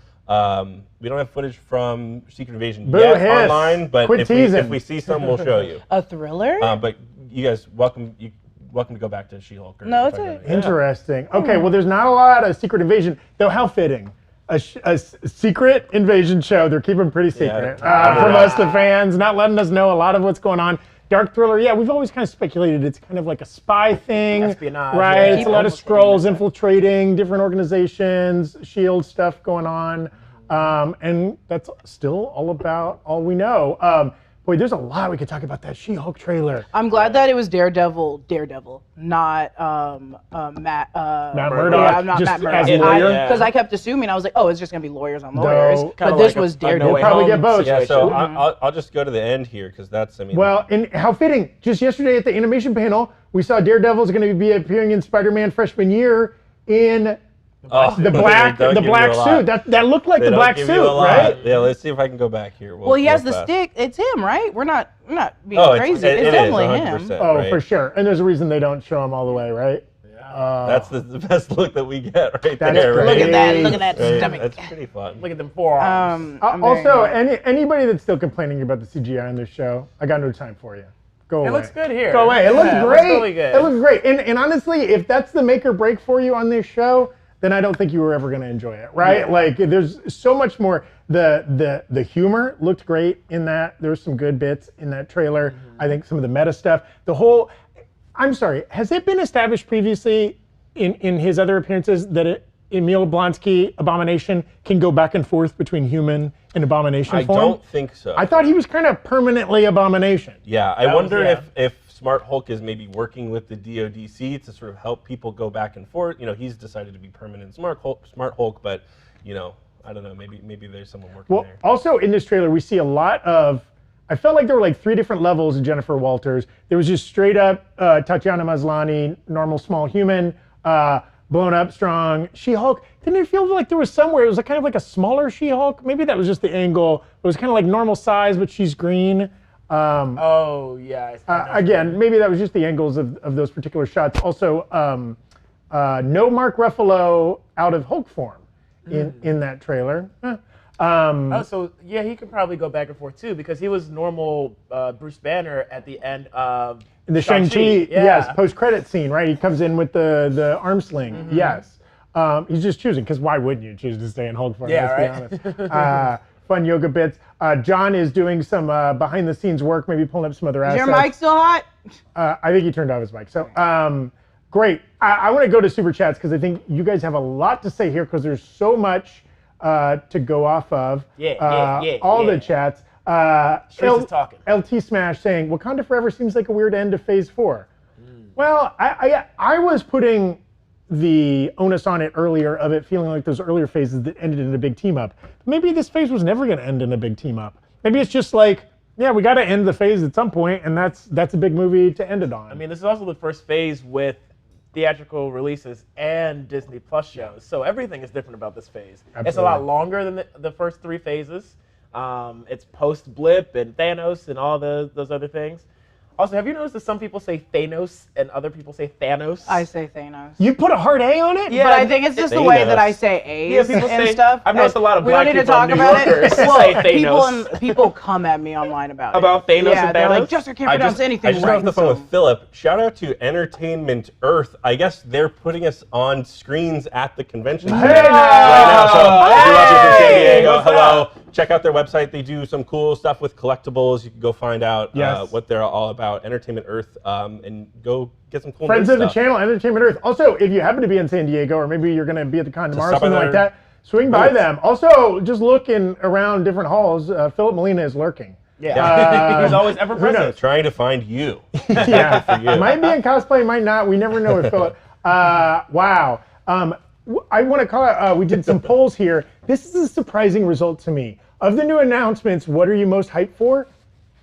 Secret Invasion yet online, but if we see some, we'll show you. A thriller? But you guys, welcome to go back to She-Hulk. No, it's Interesting. Okay, well, there's not a lot of Secret Invasion, though. How fitting. A Secret Invasion show. They're keeping pretty secret from us, the fans, not letting us know a lot of what's going on. Dark thriller, yeah, we've always kind of speculated it's kind of like a spy thing, espionage, right? yeah. It's a lot of Skrulls infiltrating different organizations, S.H.I.E.L.D. stuff going on, and that's still all we know. Boy, there's a lot we could talk about that She-Hulk trailer. I'm glad that it was Daredevil, not Matt Murdock, Yeah, not just Matt Murdock. as lawyer. Because I kept assuming, I was like, oh, it's just gonna be lawyers on lawyers. No. But this was Daredevil. We'll probably get both. Yeah, so I'll just go to the end here because that's, I mean. Well, and how fitting. Just yesterday at the animation panel, we saw Daredevil's going to be appearing in Spider-Man freshman year in the black suit. That looked like the black suit, right? Yeah, let's see if I can go back here. Well, he has the stick. It's him, right? We're not being crazy. It It's is, definitely 100%, him. Oh, right? for sure. And there's a reason they don't show him all the way, right? That's the best look that we get right That's there, great. right? Look at that Right? stomach. That's pretty fun. Look at them forearms. Also, anybody that's still complaining about the CGI on this show, I got no time for you. Go away. It looks good here. Go away. It looks Yeah, great. It looks really good. It looks great. And honestly, if that's the make or break for you on this show, then I don't think you were ever going to enjoy it, right? Yeah. Like, there's so much more. The humor looked great in that. There's some good bits in that trailer. I think some of the meta stuff. I'm sorry, has it been established previously in his other appearances that Emil Blonsky, Abomination, can go back and forth between human and Abomination form? I don't think so. I thought he was kind of permanently Abomination. Yeah, I wonder if Smart Hulk is maybe working with the DODC to sort of help people go back and forth. You know, he's decided to be permanent Smart Hulk, but, you know, I don't know, maybe there's someone working there. Also in this trailer, we see a lot of, I felt like there were like 3 different levels of Jennifer Walters. There was just straight up Tatiana Maslany, normal small human. blown up strong She-Hulk. Didn't it feel like there was somewhere, it was kind of like a smaller She-Hulk? Maybe that was just the angle. It was kind of like normal size, but she's green. Oh, yeah. Again, maybe that was just the angles of those particular shots. Also, no Mark Ruffalo out of Hulk form in that trailer. So yeah, he could probably go back and forth too, because he was normal Bruce Banner at the end of the Shang-Chi, yes, post-credit scene, right? He comes in with the arm sling, yes. He's just choosing, because why wouldn't you choose to stay in Hulk form? Yeah, let's be honest. Fun yoga bits. John is doing some behind-the-scenes work, maybe pulling up some other assets. Is your mic still hot? I think he turned off his mic. So, great. I want to go to Super Chats, because I think you guys have a lot to say here, because there's so much to go off of. All the chats. Is talking. LT Smash saying, Wakanda Forever seems like a weird end to Phase 4. Well, I was putting the onus on it earlier of it feeling like those earlier phases that ended in a big team up. Maybe this phase was never going to end in a big team up. Maybe it's just like, yeah, we got to end the phase at some point, and that's a big movie to end it on. I mean, this is also the first phase with theatrical releases and Disney Plus shows, so everything is different about this phase. Absolutely. It's a lot longer than the first 3 phases. It's post-Blip and Thanos and all those other things. Also, have you noticed that some people say Thanos and other people say Thanos? I say Thanos. You put a hard A on it? Yeah, but I think it's just the way that I say A's and stuff. I've noticed a lot of we black don't need to people talk in New about Yorkers it. say Well, Thanos. people come at me online about it. About Thanos yeah, and they're Thanos? like, Jester can't pronounce anything I just got right. off the phone with Philip. Shout out to Entertainment Earth. I guess they're putting us on screens at the convention center right now. So if you're watching from San Diego, hello. Check out their website. They do some cool stuff with collectibles. You can go find out what they're all about. Entertainment Earth, and go get some cool Friends of the stuff. channel, Entertainment Earth. Also, if you happen to be in San Diego, or maybe you're going to be at the con tomorrow, something like that, swing by them. Also, just looking around different halls. Philip Molina is lurking. Yeah, he's always ever present. Trying to find you. Yeah, for you. Might be in cosplay, might not. We never know with Philip. Wow. I want to call out, we did some polls here. This is a surprising result to me. Of the new announcements, what are you most hyped for?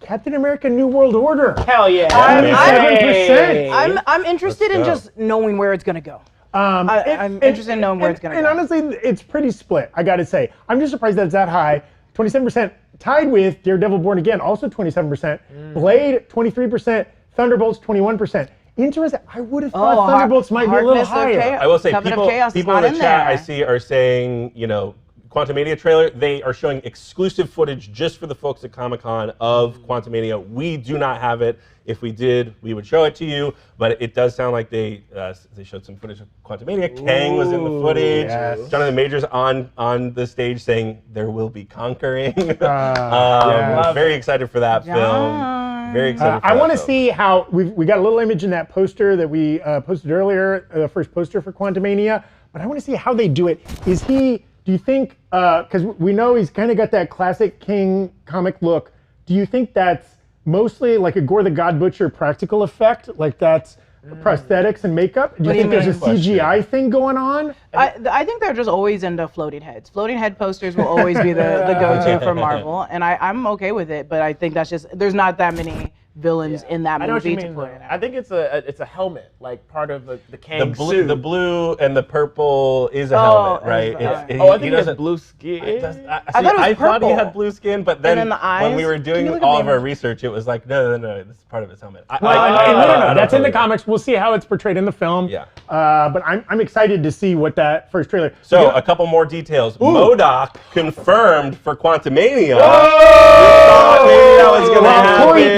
Captain America New World Order. Hell yeah. 97%. I'm interested in just knowing where it's going to go. I'm interested in knowing where it's going to go. And honestly, it's pretty split, I got to say. I'm just surprised that it's that high. 27% tied with Daredevil Born Again, also 27%. Blade, 23%. Thunderbolts, 21%. Interesting. I would have thought Thunderbolts might be a little higher. I will say, people in the chat I see are saying, Quantumania trailer, they are showing exclusive footage just for the folks at Comic-Con of Quantumania. We do not have it. If we did, we would show it to you. But it does sound like they showed some footage of Quantumania. Kang was in the footage. Yes. Jonathan Majors on the stage saying there will be conquering. Very excited for that film. Very excited. I want to see how we got a little image in that poster that we posted earlier, the first poster for Quantumania. But I want to see how they do it. Do you think, because we know he's kind of got that classic King comic look, do you think that's mostly like a Gore the God Butcher practical effect? Like that's prosthetics and makeup? Do you think there's a CGI thing going on? I think they're just always into floating heads. Floating head posters will always be the go-to for Marvel, and I'm okay with it, but I think that's just, there's not that many villains in that movie. I know what you to mean, put it I think it's a helmet, like part of the Kang suit. The blue and the purple is a helmet, right? I think he has blue skin. I thought he had blue skin, but then the eyes? when we were doing all of our research, it was like, no, this is part of his helmet. No, that's in the comics. We'll see how it's portrayed in the film. Yeah. But I'm excited to see what that first trailer. So a couple more details. MODOK confirmed for Quantumania.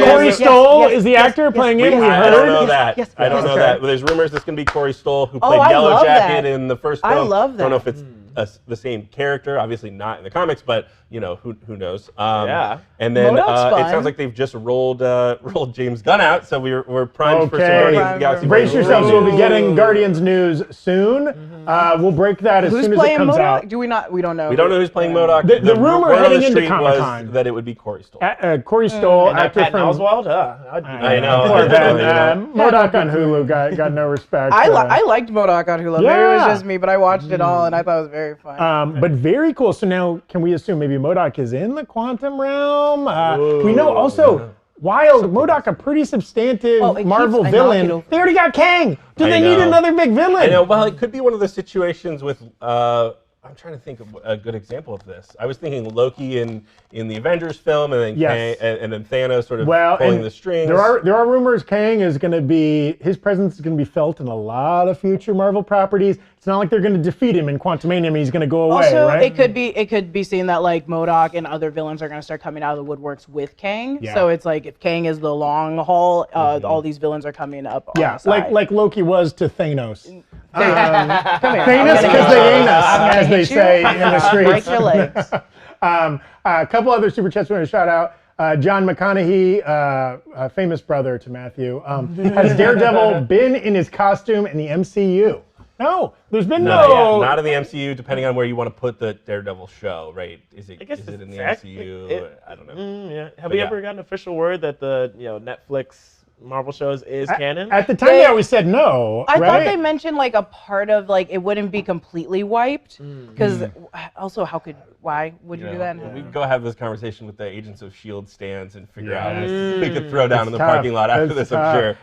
Corey Stoll is the actor playing it. I don't know that. I don't know that. There's rumors this can be Corey Stoll, who played Yellow Jacket in the first film. I love that. Don't know if it's the same character. Obviously not in the comics, but who knows? And then it sounds like they've just rolled James Gunn out, so we're primed for some Guardians of the Galaxy. Brace yourselves, we'll be getting Guardians news soon. We'll break that as soon as it comes out. Do we not? We don't know. We don't know who's playing MODOK. The rumor heading into Comic-Con was that it would be Corey Stoll. Corey Stoll, actor from Oswald. I know. MODOK on Hulu got no respect. I liked MODOK on Hulu. Maybe it was just me, but I watched it all and I thought it was very fun. But very cool. So now, can we assume maybe MODOK is in the quantum realm? We know also wild. MODOK, a pretty substantive Marvel I know, villain. They already got Kang. Do they need another big villain? I know. Well, it could be one of the situations with. I'm trying to think of a good example of this. I was thinking Loki in the Avengers film, and then Kang, and then Thanos sort of pulling the strings. There are rumors Kang is going to be, his presence is going to be felt in a lot of future Marvel properties. It's not like they're going to defeat him in Quantumania and he's going to go away, also, right? it could be seen that like MODOK and other villains are going to start coming out of the woodworks with Kang. Yeah. So it's like if Kang is the long haul, all these villains are coming up. On the side. like Loki was to Thanos. Come here. Thanos because they ain't us, as they say in the streets. Break your legs. A couple other super chats we want to shout out. John McConaughey, a famous brother to Matthew, has Daredevil been in his costume in the MCU? No, there's been no. Not in the MCU, depending on where you want to put the Daredevil show, right? Is it in the MCU? I don't know. Have we ever gotten official word that the Netflix Marvel shows is canon? At the time, they always said no. I thought they mentioned like a part of like it wouldn't be completely wiped because also why would you do that? We can go have this conversation with the Agents of S.H.I.E.L.D. stands and figure out if we could throw down in the parking lot after this, I'm sure.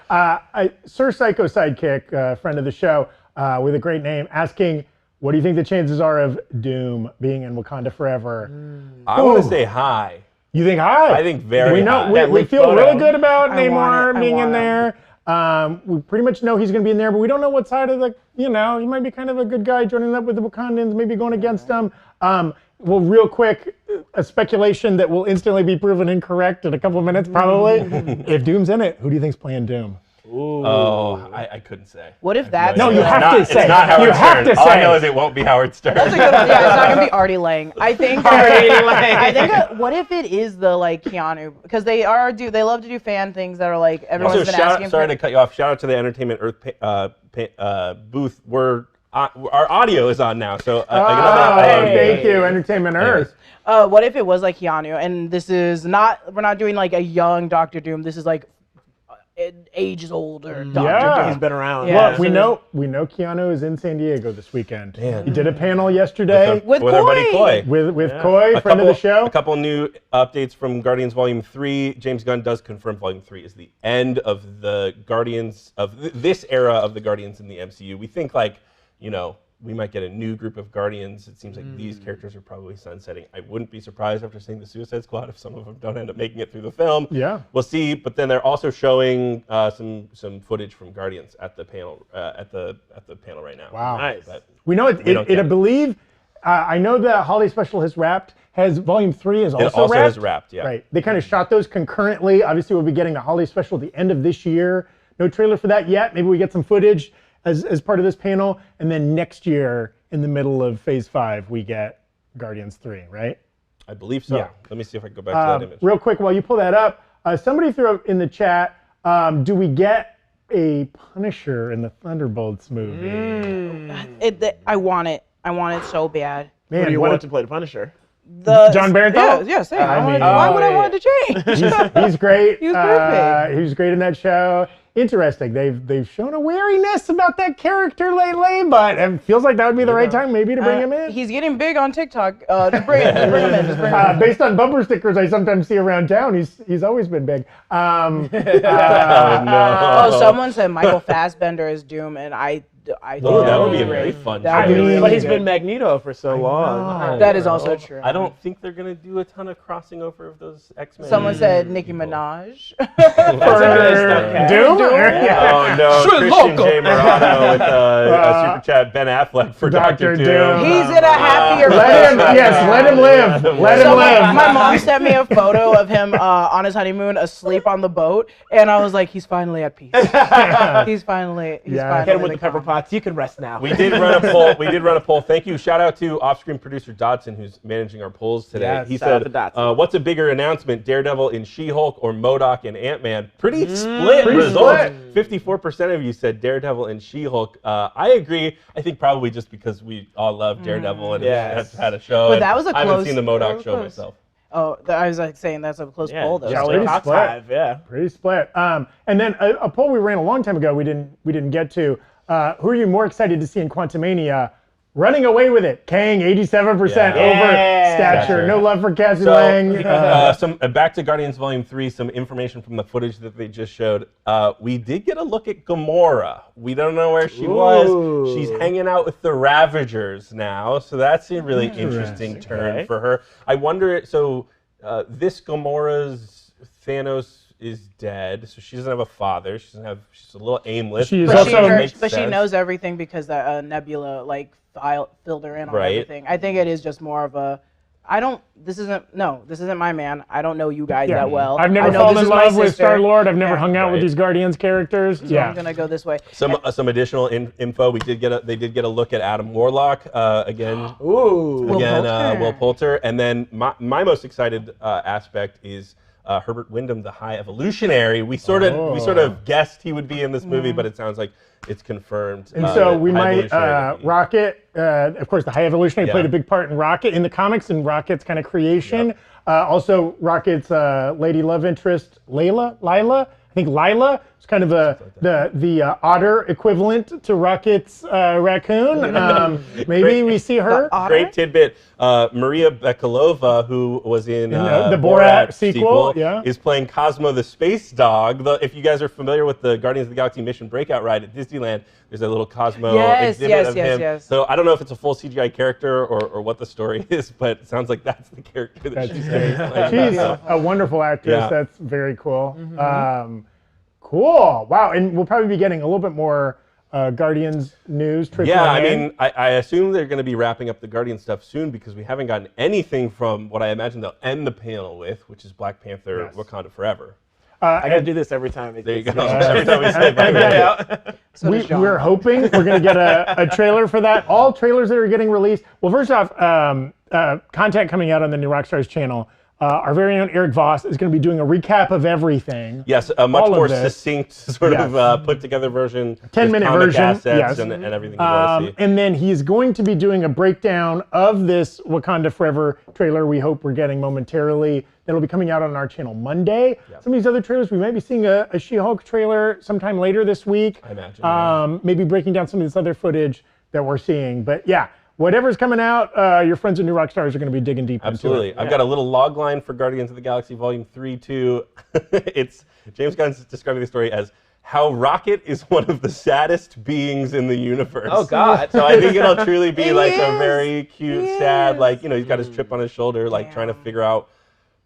Sir Psycho Sidekick, friend of the show, with a great name, asking, what do you think the chances are of Doom being in Wakanda forever? I want to say high. You think high? I think very high. We feel really good about Namor being in there. We pretty much know he's going to be in there, but we don't know what side of the, he might be kind of a good guy joining up with the Wakandans, maybe going against them. Well, real quick, a speculation that will instantly be proven incorrect in a couple of minutes, probably. If Doom's in it, who do you think's playing Doom? Ooh. Oh, I couldn't say. What if that's... No, you have to say. It's not Howard Stern. Have to say. All I know is it won't be Howard Stern. That's a good one. Yeah, it's not going to be Artie Lang. I think... I think, what if it is the, like, Keanu? Because they love to do fan things that are, like, everyone's been asking for. Sorry to cut you off. Shout out to the Entertainment Earth booth. Our audio is on now, so... thank you, Entertainment Earth. What if it was, like, Keanu? And this is not... We're not doing, like, a young Doctor Doom. This is, like... ages older. Doctor He's been around. Yeah. Well, we know Keanu is in San Diego this weekend. He did a panel yesterday with our buddy Coy. With Coy, friend of the show. A couple new updates from Guardians Volume 3. James Gunn does confirm Volume 3 is the end of the Guardians of this era of the Guardians in the MCU. We think we might get a new group of Guardians. It seems like these characters are probably sunsetting. I wouldn't be surprised after seeing the Suicide Squad if some of them don't end up making it through the film. Yeah, we'll see. But then they're also showing some footage from Guardians at the panel at the panel right now. Wow, nice. But we know I believe. I know the holiday special has wrapped. Has Volume 3 is also wrapped? It also has wrapped. Yeah. Right. They kind of shot those concurrently. Obviously, we'll be getting the holiday special at the end of this year. No trailer for that yet. Maybe we get some footage as part of this panel, and then next year, in the middle of Phase 5, we get Guardians 3, right? I believe so. Yeah. Let me see if I can go back to that image. Real quick, while you pull that up, somebody threw up in the chat, do we get a Punisher in the Thunderbolts movie? I want it. I want it so bad. Man, Who do you want to play the Punisher? John Barenthal? Yeah, same. Why would I want it to change? He's great. He was perfect. He was great in that show. Interesting. They've shown a wariness about that character lately, but it feels like that would be the right time maybe to bring him in. He's getting big on TikTok. Just bring him in. Just bring him in. Based on bumper stickers I sometimes see around town, he's always been big. No. Someone said Michael Fassbender is Doom, and I think that would be a very fun show. But he's been Magneto for so long. That is also true. I don't think they're going to do a ton of crossing over of those X-Men. Someone said Nicki Minaj. For Doom? Oh no, Christian J. Morano with a super chat, Ben Affleck for Dr. Doom. He's in a happier place. Let him live. Let him live. My mom sent me a photo of him on his honeymoon asleep on the boat, and I was like, he's finally at peace. He's finally Get him with the pepper pots. You can rest now. We did run a poll. Thank you. Shout out to off-screen producer Dodson, who's managing our polls today. Yes, he shout said, "What's a bigger announcement, Daredevil in She-Hulk or MODOK and Ant-Man?" Pretty split results. 54% of you said Daredevil and She-Hulk. I agree. I think probably just because we all love Daredevil and have had a show. But that was a close. I haven't seen the MODOK show myself. Oh, I was saying that's a close poll though. Pretty split. And then a poll we ran a long time ago we didn't get to. Who are you more excited to see in Quantumania? Running away with it, Kang, 87% over stature. No love for Cassie So, Lang. back to Guardians Volume 3, some information from the footage that they just showed. We did get a look at Gamora. We don't know where she was. She's hanging out with the Ravagers now, so that's a really interesting turn for her. I wonder, so this Gamora's Thanos is dead, so she doesn't have a father. She's a little aimless. She knows everything because that Nebula filled her in on everything. I think it is just more of a, this isn't my man. I don't know you guys that well. I've never fallen in love with Star-Lord. I've never hung out with these Guardians characters. So I'm gonna go this way. Some additional info. They did get a look at Adam Warlock again. Will Poulter. And then my most excited aspect is Herbert Wyndham, the High Evolutionary. We sort of guessed he would be in this movie, but it sounds like it's confirmed. And so we might Rocket. Of course, the High Evolutionary played a big part in Rocket in the comics and Rocket's kind of creation. Also, Rocket's lady love interest, Lila. I think Lila is kind of the otter equivalent to Rocket's raccoon. Maybe we see her. Great tidbit. Maria Bakalova, who was in the Borat sequel, is playing Cosmo the space dog. If you guys are familiar with the Guardians of the Galaxy Mission Breakout ride at Disneyland, there's a little Cosmo exhibit of him. Yes. So I don't know if it's a full CGI character or what the story is, but it sounds like that's the character that she's playing. She's a wonderful actress. That's very cool. Cool. Wow. And we'll probably be getting a little bit more Guardians news. I mean, I assume they're going to be wrapping up the Guardians stuff soon because we haven't gotten anything from what I imagine they'll end the panel with, which is Black Panther Wakanda Forever. I got to do this every time. There you go. Every time we say Black Panther. We're hoping we're going to get a trailer for that. All trailers that are getting released. Well, first off, content coming out on the new Rockstars channel. Our very own Eric Voss is going to be doing a recap of everything. Yes, a much more succinct sort of put together version. 10-minute version. Assets and everything you want to see. And then he's going to be doing a breakdown of this Wakanda Forever trailer we hope we're getting momentarily. That'll be coming out on our channel Monday. Some of these other trailers, we might be seeing a She-Hulk trailer sometime later this week. I imagine. Maybe breaking down some of this other footage that we're seeing. But yeah. Whatever's coming out, your friends at New Rockstars are going to be digging deep into it. I've got a little log line for Guardians of the Galaxy Volume 3, too. It's James Gunn's describing the story as how Rocket is one of the saddest beings in the universe. Oh, God. So I think it'll truly be like a very cute, sad, he's got his chip on his shoulder, trying to figure out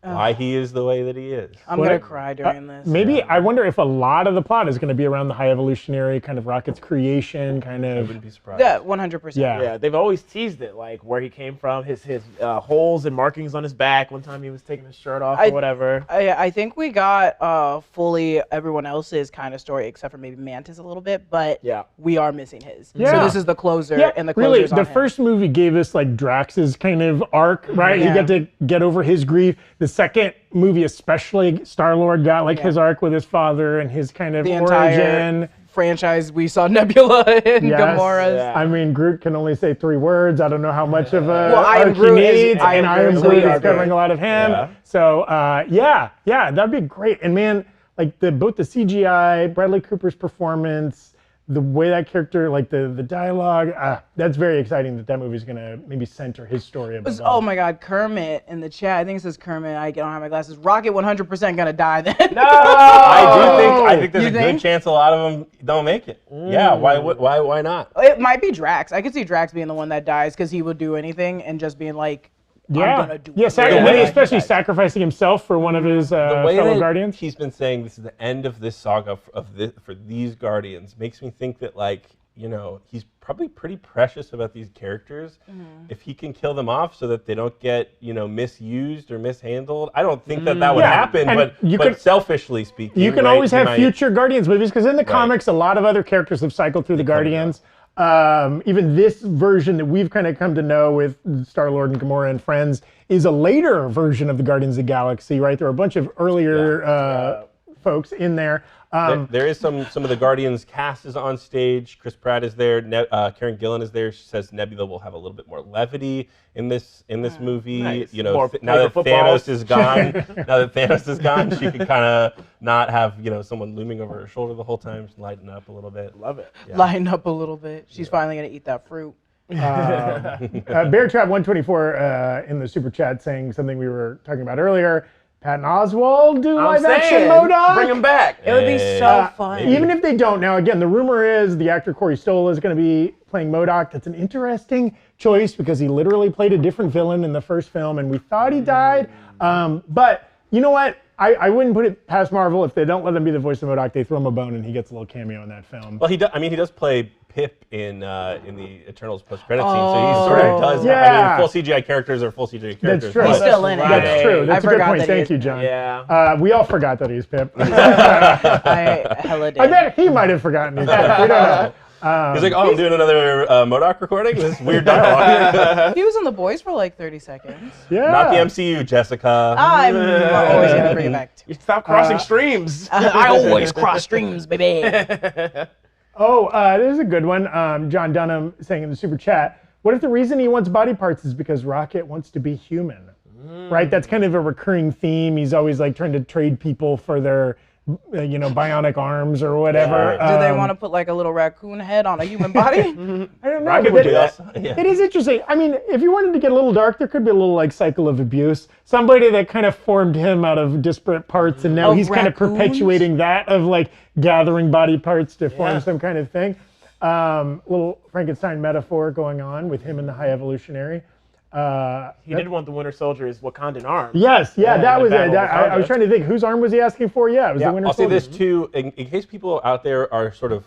why he is the way that he is. I'm going to cry during this. Maybe, I wonder if a lot of the plot is going to be around the High Evolutionary, kind of Rocket's creation, kind of. I wouldn't be surprised. Yeah, 100%. Yeah, they've always teased it, like where he came from, his holes and markings on his back. One time he was taking his shirt off or whatever. I think we got fully everyone else's kind of story, except for maybe Mantis a little bit, but we are missing his. So this is the closer, and the closer's on the first movie gave us like Drax's kind of arc, right? You get to get over his grief. The second movie especially, Star-Lord got like his arc with his father and his kind of origin. Franchise, we saw Nebula and Gamora's. I mean, Groot can only say 3 words. I don't know how much of a I Am arc Groot he needs, and I Am Groot is covering a lot of him. So that'd be great. And man, like both the CGI, Bradley Cooper's performance, the way that character, like the dialogue, that's very exciting that movie's gonna maybe center his story above all. Oh my God, Kermit in the chat. I think it says Kermit. I don't have my glasses. Rocket 100% gonna die then. No, I think there's a good chance a lot of them don't make it. Yeah, why not? It might be Drax. I could see Drax being the one that dies because he would do anything and just being like, I'm gonna do especially sacrificing himself for one of his fellow Guardians. He's been saying this is the end of this saga for these Guardians. Makes me think that he's probably pretty precious about these characters. If he can kill them off so that they don't get misused or mishandled, I don't think that would happen. But selfishly speaking, you can always have future Guardians movies because in the comics, a lot of other characters have cycled through the Guardians. Even this version that we've kind of come to know with Star-Lord and Gamora and friends is a later version of the Guardians of the Galaxy, right? There are a bunch of earlier folks in there. There is some of the Guardians cast is on stage. Chris Pratt is there. Karen Gillan is there. She says Nebula will have a little bit more levity in this movie. Nice. Now that Thanos is gone, she can kind of not have someone looming over her shoulder the whole time. Just lighten up a little bit. Love it. Lighten up a little bit. She's finally gonna eat that fruit. Bear Trap 124 in the super chat saying something we were talking about earlier. Patton Oswalt do live action MODOK. Bring him back. It would be so fun. Even if they don't. Now, again, the rumor is the actor Corey Stoll is going to be playing MODOK. That's an interesting choice because he literally played a different villain in the first film, and we thought he died. But you know what? I wouldn't put it past Marvel if they don't let him be the voice of MODOK. They throw him a bone, and he gets a little cameo in that film. Well, he does play Pip in the Eternals post-credit scene, so he sort of does. Yeah. I mean, full CGI characters are full CGI characters. That's true. He's still in it. That's true. That's I a good forgot point. that Thank he you, is- John. Yeah. We all forgot that he's Pip. I hella did. I bet he might have forgotten he's Pip. We don't know. He's like, oh, I'm doing another MODOK recording? This is weird dialogue. He was in The Boys for like 30 seconds. Yeah. Not the MCU, Jessica. I'm always going to bring it back to You stop crossing streams. I always cross streams, baby. This is a good one. John Dunham saying in the super chat, what if the reason he wants body parts is because Rocket wants to be human? Right? That's kind of a recurring theme. He's always like trying to trade people for their, bionic arms or whatever. Do they want to put like a little raccoon head on a human body? I don't know. Rocket but would do that. Yeah. It is interesting. I mean, if you wanted to get a little dark, there could be a little like cycle of abuse. Somebody that kind of formed him out of disparate parts, and now Of he's kind of raccoons? perpetuating that of like gathering body parts to form some kind of thing. Little Frankenstein metaphor going on with him and the High Evolutionary. He did want the Winter Soldier's Wakandan arm. Yes, that was it. Battle of I was Wakanda. trying to think, whose arm was he asking for? Yeah, it was the Winter I'll say Soldier. this too, in case people out there are sort of,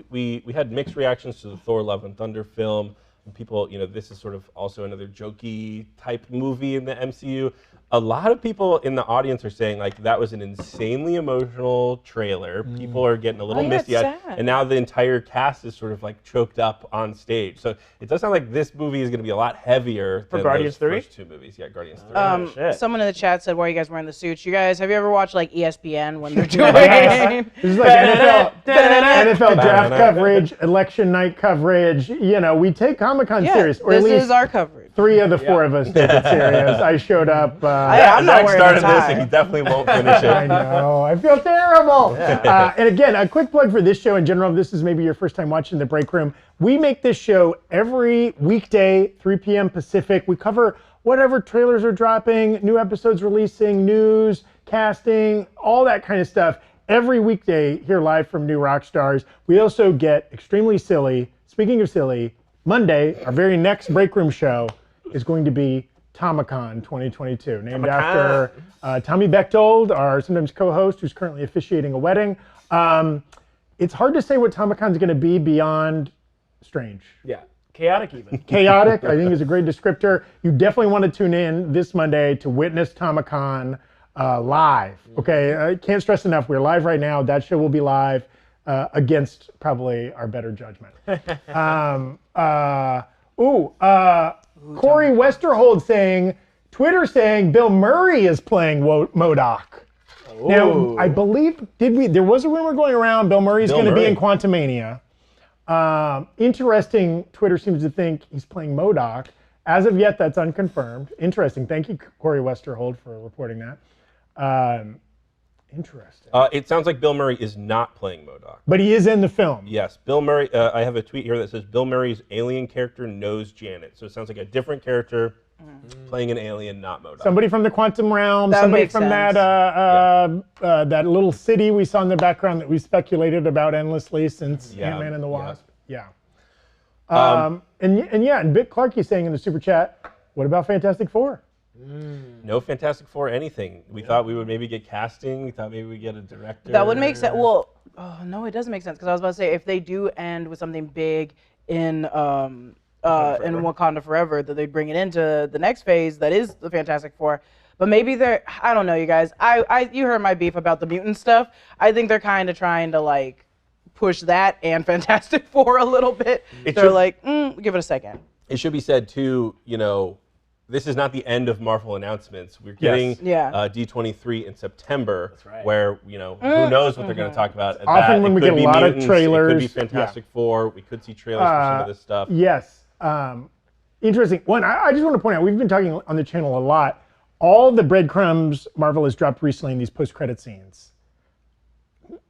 we had mixed reactions to the Thor: Love and Thunder film. And people, this is sort of also another jokey type movie in the MCU. A lot of people in the audience are saying like that was an insanely emotional trailer. People are getting a little yeah, misty-eyed, it's sad. and now the entire cast is sort of like choked up on stage. So it does sound like this movie is going to be a lot heavier than Guardians those 3? first two movies. Yeah, Guardians 3. Shit. Someone in the chat said, why are you guys wearing the suits? You guys, have you ever watched like ESPN when they're doing This is like NFL draft coverage, election night coverage. We take Comic-Con serious, or at this least is our coverage. 3 of the 4 of us take it serious. I showed up. I'm not Zach wearing started a tie. this, and he definitely won't finish it. I know. I feel terrible. And again, a quick plug for this show in general. If this is maybe your first time watching the Break Room, we make this show every weekday, 3 p.m. Pacific. We cover whatever trailers are dropping, new episodes releasing, news, casting, all that kind of stuff. Every weekday here live from New Rockstars. We also get extremely silly. Speaking of silly, Monday, our very next Break Room show is going to be Tomicon 2022, named after Tommy Bechtold, our sometimes co-host, who's currently officiating a wedding. It's hard to say what Tomicon's going to be beyond strange. Yeah. Chaotic even. Chaotic, I think, is a great descriptor. You definitely want to tune in this Monday to witness Tomicon live. Okay, I can't stress enough. We're live right now. That show will be live against probably our better judgment. Corey Westerhold saying, Twitter saying Bill Murray is playing MODOK. Now, I believe, there was a rumor going around Bill Murray's going to be in Quantumania. Interesting, Twitter seems to think he's playing MODOK. As of yet, that's unconfirmed. Interesting. Thank you, Corey Westerhold, for reporting that. Interesting. It sounds like Bill Murray is not playing MODOK. But he is in the film. Yes, Bill Murray. I have a tweet here that says Bill Murray's alien character knows Janet. So it sounds like a different character playing an alien, not MODOK. Somebody from the quantum realm. That somebody makes from sense. that little city we saw in the background that we speculated about endlessly since Yeah, Ant-Man and the Wasp. yeah. And Bit Clarkey saying in the super chat, what about Fantastic Four? No Fantastic Four anything. We thought we would maybe get casting. We thought maybe we'd get a director. That would make sense. Well, no, it doesn't make sense because I was about to say if they do end with something big in Wakanda Forever, that they'd bring it into the next phase that is the Fantastic Four. But maybe they're, I don't know, you guys. You heard my beef about the mutant stuff. I think they're kind of trying to like push that and Fantastic Four a little bit. They're like, give it a second. It should be said too, this is not the end of Marvel announcements. We're getting D23 in September, where who knows what they're going to talk about. At Often that. when It we could get a be lot mutants, of trailers. It could be Fantastic Four. We could see trailers for some of this stuff. Yes. Interesting. One, I just want to point out, we've been talking on the channel a lot. All the breadcrumbs Marvel has dropped recently in these post-credit scenes.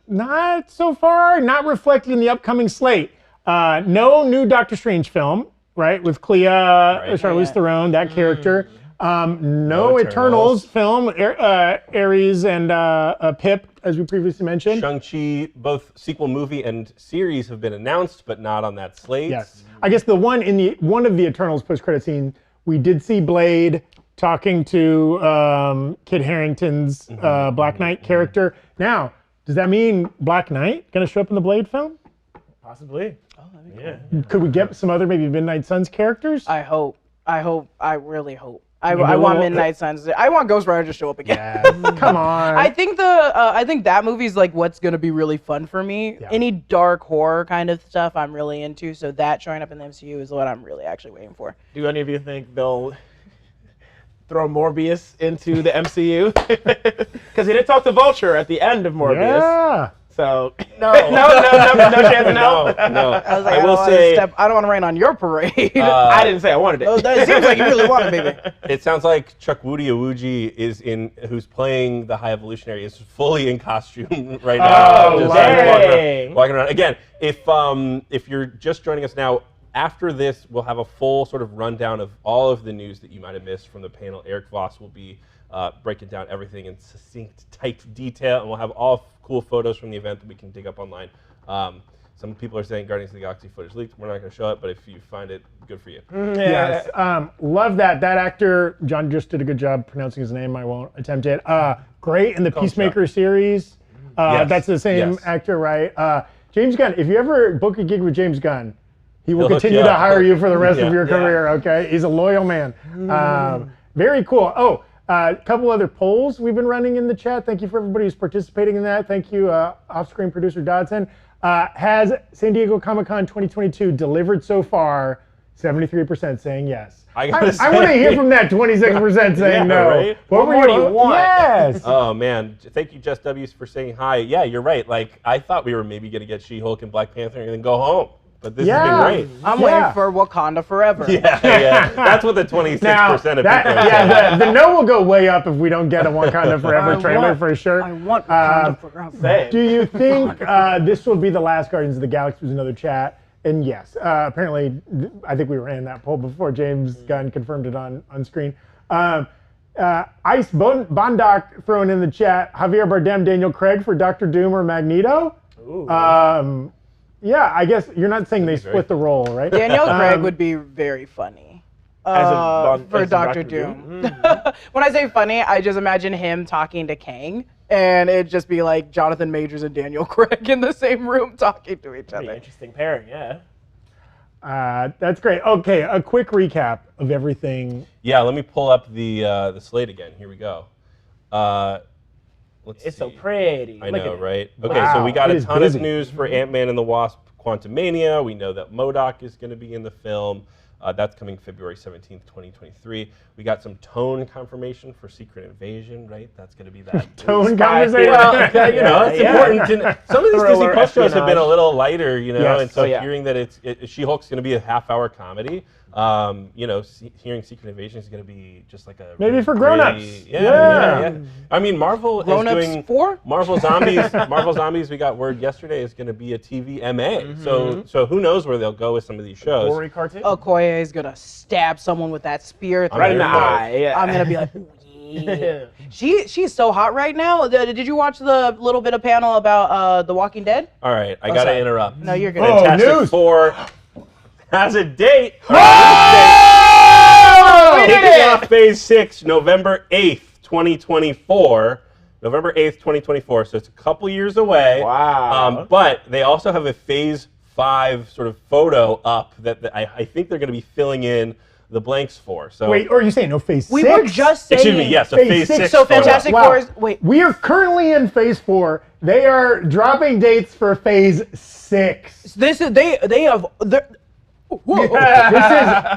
Not so far, not reflected in the upcoming slate. No new Doctor Strange film. right? With Clea, Charlize Theron, that character. No Eternals film, Ares and Pip, as we previously mentioned. Shang-Chi, both sequel movie and series have been announced, but not on that slate. Yes. I guess the one in one of the Eternals post-credit scene, we did see Blade talking to Kit Harington's Black Knight character. Now, does that mean Black Knight going to show up in the Blade film? Possibly. Oh, that'd be cool. Could we get some other maybe Midnight Suns characters? I hope. I really hope. I want Midnight Suns. I want Ghost Rider to show up again. Yes. Come on. I think that movie's like what's gonna be really fun for me. Yeah. Any dark horror kind of stuff I'm really into. So that showing up in the MCU is what I'm really actually waiting for. Do any of you think they'll throw Morbius into the MCU? Because he did talk to Vulture at the end of Morbius. Yeah. So no chance. No. I was like, I will say, I don't want to rain on your parade. I didn't say I wanted it. It seems like you really want it, baby. it sounds like Chuck Woody Awuji who's playing the High Evolutionary, is fully in costume right now. Oh, just dang. walking around. Again, if you're just joining us now, after this, we'll have a full sort of rundown of all of the news that you might have missed from the panel. Eric Voss will be breaking down everything in succinct, tight detail, and we'll have all cool photos from the event that we can dig up online. Some people are saying Guardians of the Galaxy footage leaked. We're not going to show it, but if you find it, good for you. Yes. Love that. That actor, John just did a good job pronouncing his name. I won't attempt it. Great in the Peacemaker series. Yes. That's the same actor, right? James Gunn, if you ever book a gig with James Gunn, he will continue to hire you for the rest of your career, okay? He's a loyal man. Very cool. Oh, a couple other polls we've been running in the chat. Thank you for everybody who's participating in that. Thank you, off-screen producer Dodson. Has San Diego Comic-Con 2022 delivered so far? 73% saying yes. I want to hear from that 26% saying no. Right? What more do you want? Yes. Oh man, thank you, Jess W, for saying hi. Yeah, you're right. Like I thought we were maybe gonna get She-Hulk and Black Panther and then go home. But this has been great. I'm waiting for Wakanda forever. Yeah. That's what the 26% of people are saying. The no will go way up if we don't get a Wakanda Forever trailer for sure. I want Wakanda forever. Do you think this will be the last Guardians of the Galaxy? Was another chat. And yes, apparently, I think we ran that poll before James Gunn confirmed it on screen. Ice Bondoc throwing in the chat, Javier Bardem, Daniel Craig for Doctor Doom or Magneto? Yeah, I guess you're not saying they split the role, right? Daniel Craig would be very funny for Doctor Doom. When I say funny, I just imagine him talking to Kang, and it'd just be like Jonathan Majors and Daniel Craig in the same room talking to each other. Interesting pairing, yeah. That's great. Okay, a quick recap of everything. Yeah, let me pull up the slate again. Here we go. It's so pretty. I know, right? Okay, so we got a ton of news for Ant-Man and the Wasp: Quantumania. We know that MODOK is going to be in the film. That's coming February 17th, 2023. We got some tone confirmation for Secret Invasion, right? That's going to be that. Tone confirmation? Well, it's important to some of these Disney Plus shows have been a little lighter, and so hearing that She-Hulk's going to be a half-hour comedy, hearing Secret Invasion is going to be just like a maybe for grown-ups. Yeah. I mean, Marvel is doing 4? Marvel Zombies. Marvel Zombies. We got word yesterday is going to be a TV MA. So who knows where they'll go with some of these shows? Gory cartoon. Okoye is gonna stab someone with that spear right in the eye. Yeah. I'm gonna be like, yeah. She's so hot right now. Did you watch the little bit of panel about The Walking Dead? All right, I gotta interrupt. No, you're good. Fantastic Four has a date. Kicking off Phase 6, November 8th, 2024. November 8th, 2024. So it's a couple years away. Wow. But they also have a Phase 5 sort of photo up that I think they're going to be filling in the blanks for. So wait, or are you saying no Phase 6? We were just saying. Excuse me. Yes, a Phase 6. So Fantastic Four is wait. We are currently in Phase 4. They are dropping dates for Phase 6. This is they have.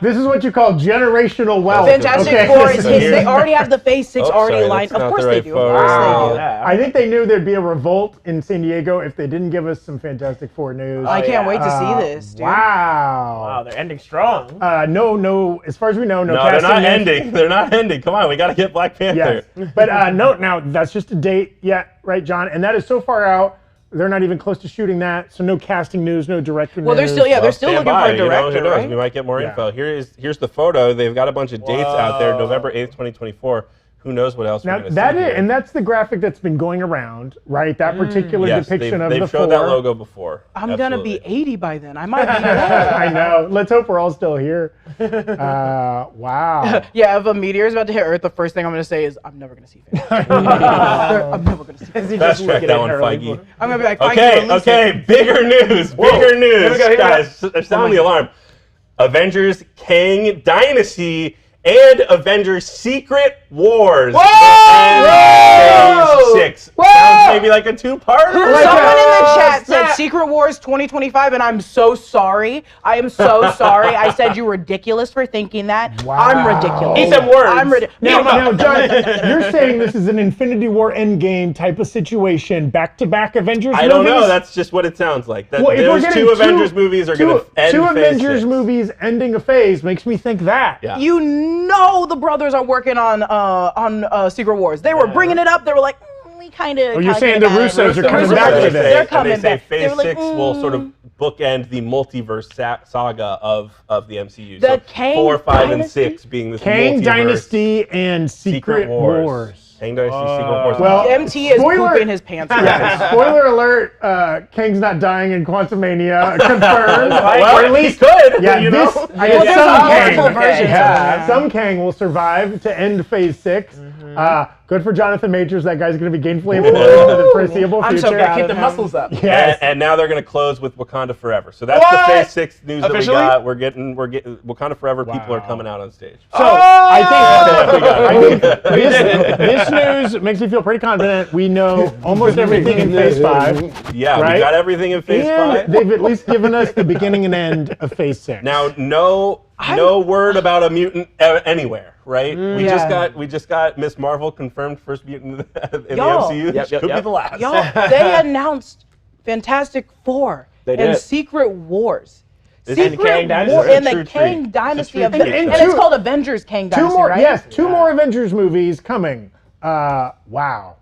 This is what you call generational wealth. Fantastic Four is they already have the Phase 6 already lined. Of course they do. I think they knew there'd be a revolt in San Diego if they didn't give us some Fantastic Four news. I can't wait to see this, dude. Wow, they're ending strong. No, as far as we know, no. No, they're not ending. They're not ending. Come on, we got to get Black Panther. Yes. But no, now that's just a date yet, right, John? And that is so far out. They're not even close to shooting that, so no casting news, no director Well, news. they're still looking for a director, who knows? right? We might get more Yeah. info. Here's the photo. They've got a bunch of dates out there. November 8th, 2024. Who knows what else we're Now going to see that is, here. and that's the graphic that's been going around, right? That particular Yes, depiction of they've the showed four. that logo before. I'm gonna be Absolutely. 80 by then. I might be. I know. Let's hope we're all still here. Wow. Yeah, if a meteor is about to hit Earth, the first thing I'm gonna say is, I'm never gonna see Feige. I'm never gonna see Feige. Fast track that one, Feige. I'm gonna be like, Feige, Okay, release okay, it. bigger news, bigger news, Here we go. guys. Sound the alarm. Avengers Kang Dynasty and Avengers Secret Wars. Whoa! Phase 6. Sounds maybe like a two-parter. Someone in the chat said Secret Wars 2025, and I'm so sorry. I am so sorry. I said you're ridiculous for thinking that. Wow. I'm ridiculous. Eat some words. I'm ridiculous. Now, John, you're saying this is an Infinity War Endgame type of situation, back-to-back Avengers I don't know. movies? That's just what it sounds like. That Well, if we're those getting two Avengers movies are going to end two Phase Avengers 6. movies ending a phase makes me think that. Yeah. You know the brothers are working on Secret Wars. They were bringing it up. They were like, we kind of. Oh, you're saying the Russos are coming back to this. They're And coming they say back. Phase They were like, 6 will sort of bookend the multiverse saga of the MCU. The So Kang 4, 5, and Dynasty? 6 being this Kang multiverse. Dynasty and Secret Wars. Kang Dynasty, Secret Wars. Well, MT is spoiler- pooping his pants. Spoiler alert, Kang's not dying in Quantumania, confirmed. well, Or at least, he could. yeah, you this, know? I guess there's some multiple Kang. versions. Yeah, some Kang will survive to end Phase 6. Good for Jonathan Majors. That guy's going to be gainfully employed for the foreseeable I'm future. so proud Keep of the him. muscles up. Yes. And now they're going to close with Wakanda Forever. So that's What? the Phase 6 news Officially? that we got. We're getting Wakanda Forever. People are coming out on stage. So I think this news makes me feel pretty confident. We know almost everything in Phase 5. Yeah, Right? we got everything in Phase 5. And they've at least given us the beginning and end of Phase 6. Now, no word about a mutant anywhere, right? We just got Miss Marvel confirmed first mutant in the Y'all. MCU. Yep, Could be yep. the last. Y'all, they announced Fantastic Four and did. Secret Wars. This Secret is the Kang Dynasty. War It's a and the true Kang treat. Dynasty It's a of true and, treat. And it's two- called Avengers Kang two Dynasty, more, right? yes, two more Avengers movies coming. Wow,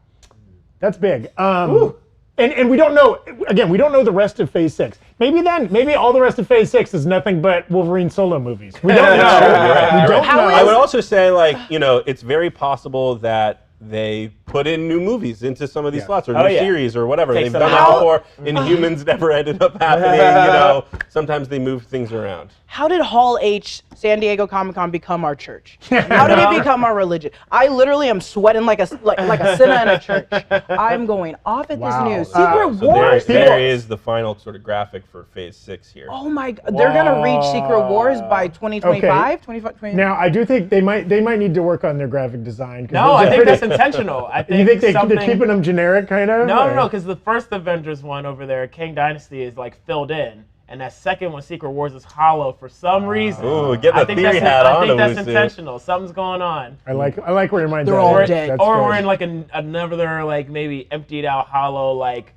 that's big. And we don't know. Again, we don't know the rest of Phase 6. Maybe all the rest of Phase 6 is nothing but Wolverine solo movies. We don't know. You're right. We don't How know. I would also say, like, it's very possible that they put in new movies into some of these slots or new yeah. series or whatever. Take They've some done that out. before. Inhumans never ended up happening. Sometimes they move things around. How did Hall H San Diego Comic-Con become our church? How did it become our religion? I literally am sweating like a sinner in a church. I'm going off at Wow. this news. Secret So Wars. there is the final sort of graphic for Phase 6 here. Oh my God, they're gonna reach Secret Wars by 2025. 25. Now, I do think they might need to work on their graphic design. 'Cause No, those I are think pretty- that's intentional. I think You think they're something... keeping them generic, kind of? No, because the first Avengers one over there, Kang Dynasty, is like filled in, and that second one, Secret Wars, is hollow for some reason. Ooh, get the I think theory that's, hat I on, think that's Owusu. intentional. Something's going on. I like where your mind's They're at. all That's dead. Or good. we're in like another like maybe emptied out, hollow like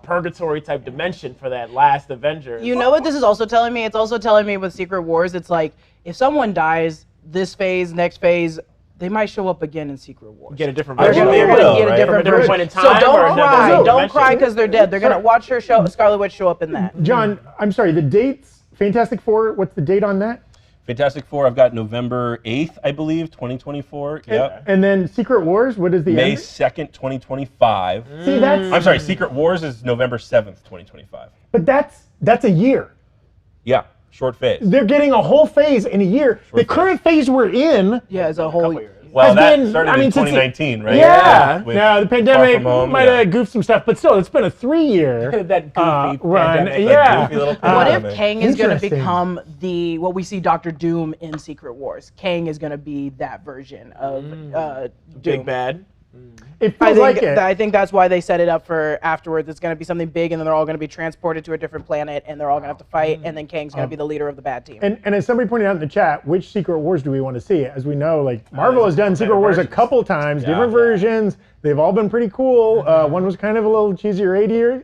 purgatory type dimension for that last Avengers. You know what this is also telling me? It's also telling me with Secret Wars, it's like if someone dies this phase, next phase, they might show up again in Secret Wars. Get a different I version. think They're they gonna will, get a right? different From a different version. point in So time or don't another cry. Don't dimension? cry because they're dead. They're gonna watch her show. Scarlet Witch show up in that. John, I'm sorry. The dates. Fantastic Four. What's the date on that? Fantastic Four, I've got November 8th, I believe, 2024. Yep. And then Secret Wars. What is the May end? 2nd, 2025. See, that's. I'm sorry, Secret Wars is November 7th, 2025. But that's a year. Yeah, short phase. They're getting a whole phase in a year. The phase. current phase we're in. Yeah, as a whole. Well, has that been- started I mean, in since it- 2019, right? Yeah. With Now the Far pandemic From Home, might yeah. have goofed some stuff, but still, it's been a 3-year That goofy run. pandemic. Yeah. Goofy little What if pandemic. Kang is going to Interesting. become what we see Doctor Doom in Secret Wars? Kang is going to be that version of Doom. Big bad. It I feels think, like it. I think that's why they set it up for afterwards. It's going to be something big, and then they're all going to be transported to a different planet, and they're all going to have to fight, and then Kang's going to be the leader of the bad team. And as somebody pointed out in the chat, which Secret Wars do we want to see? As we know, like Marvel has done Secret Wars a couple times, different versions. They've all been pretty cool. One was kind of a little cheesier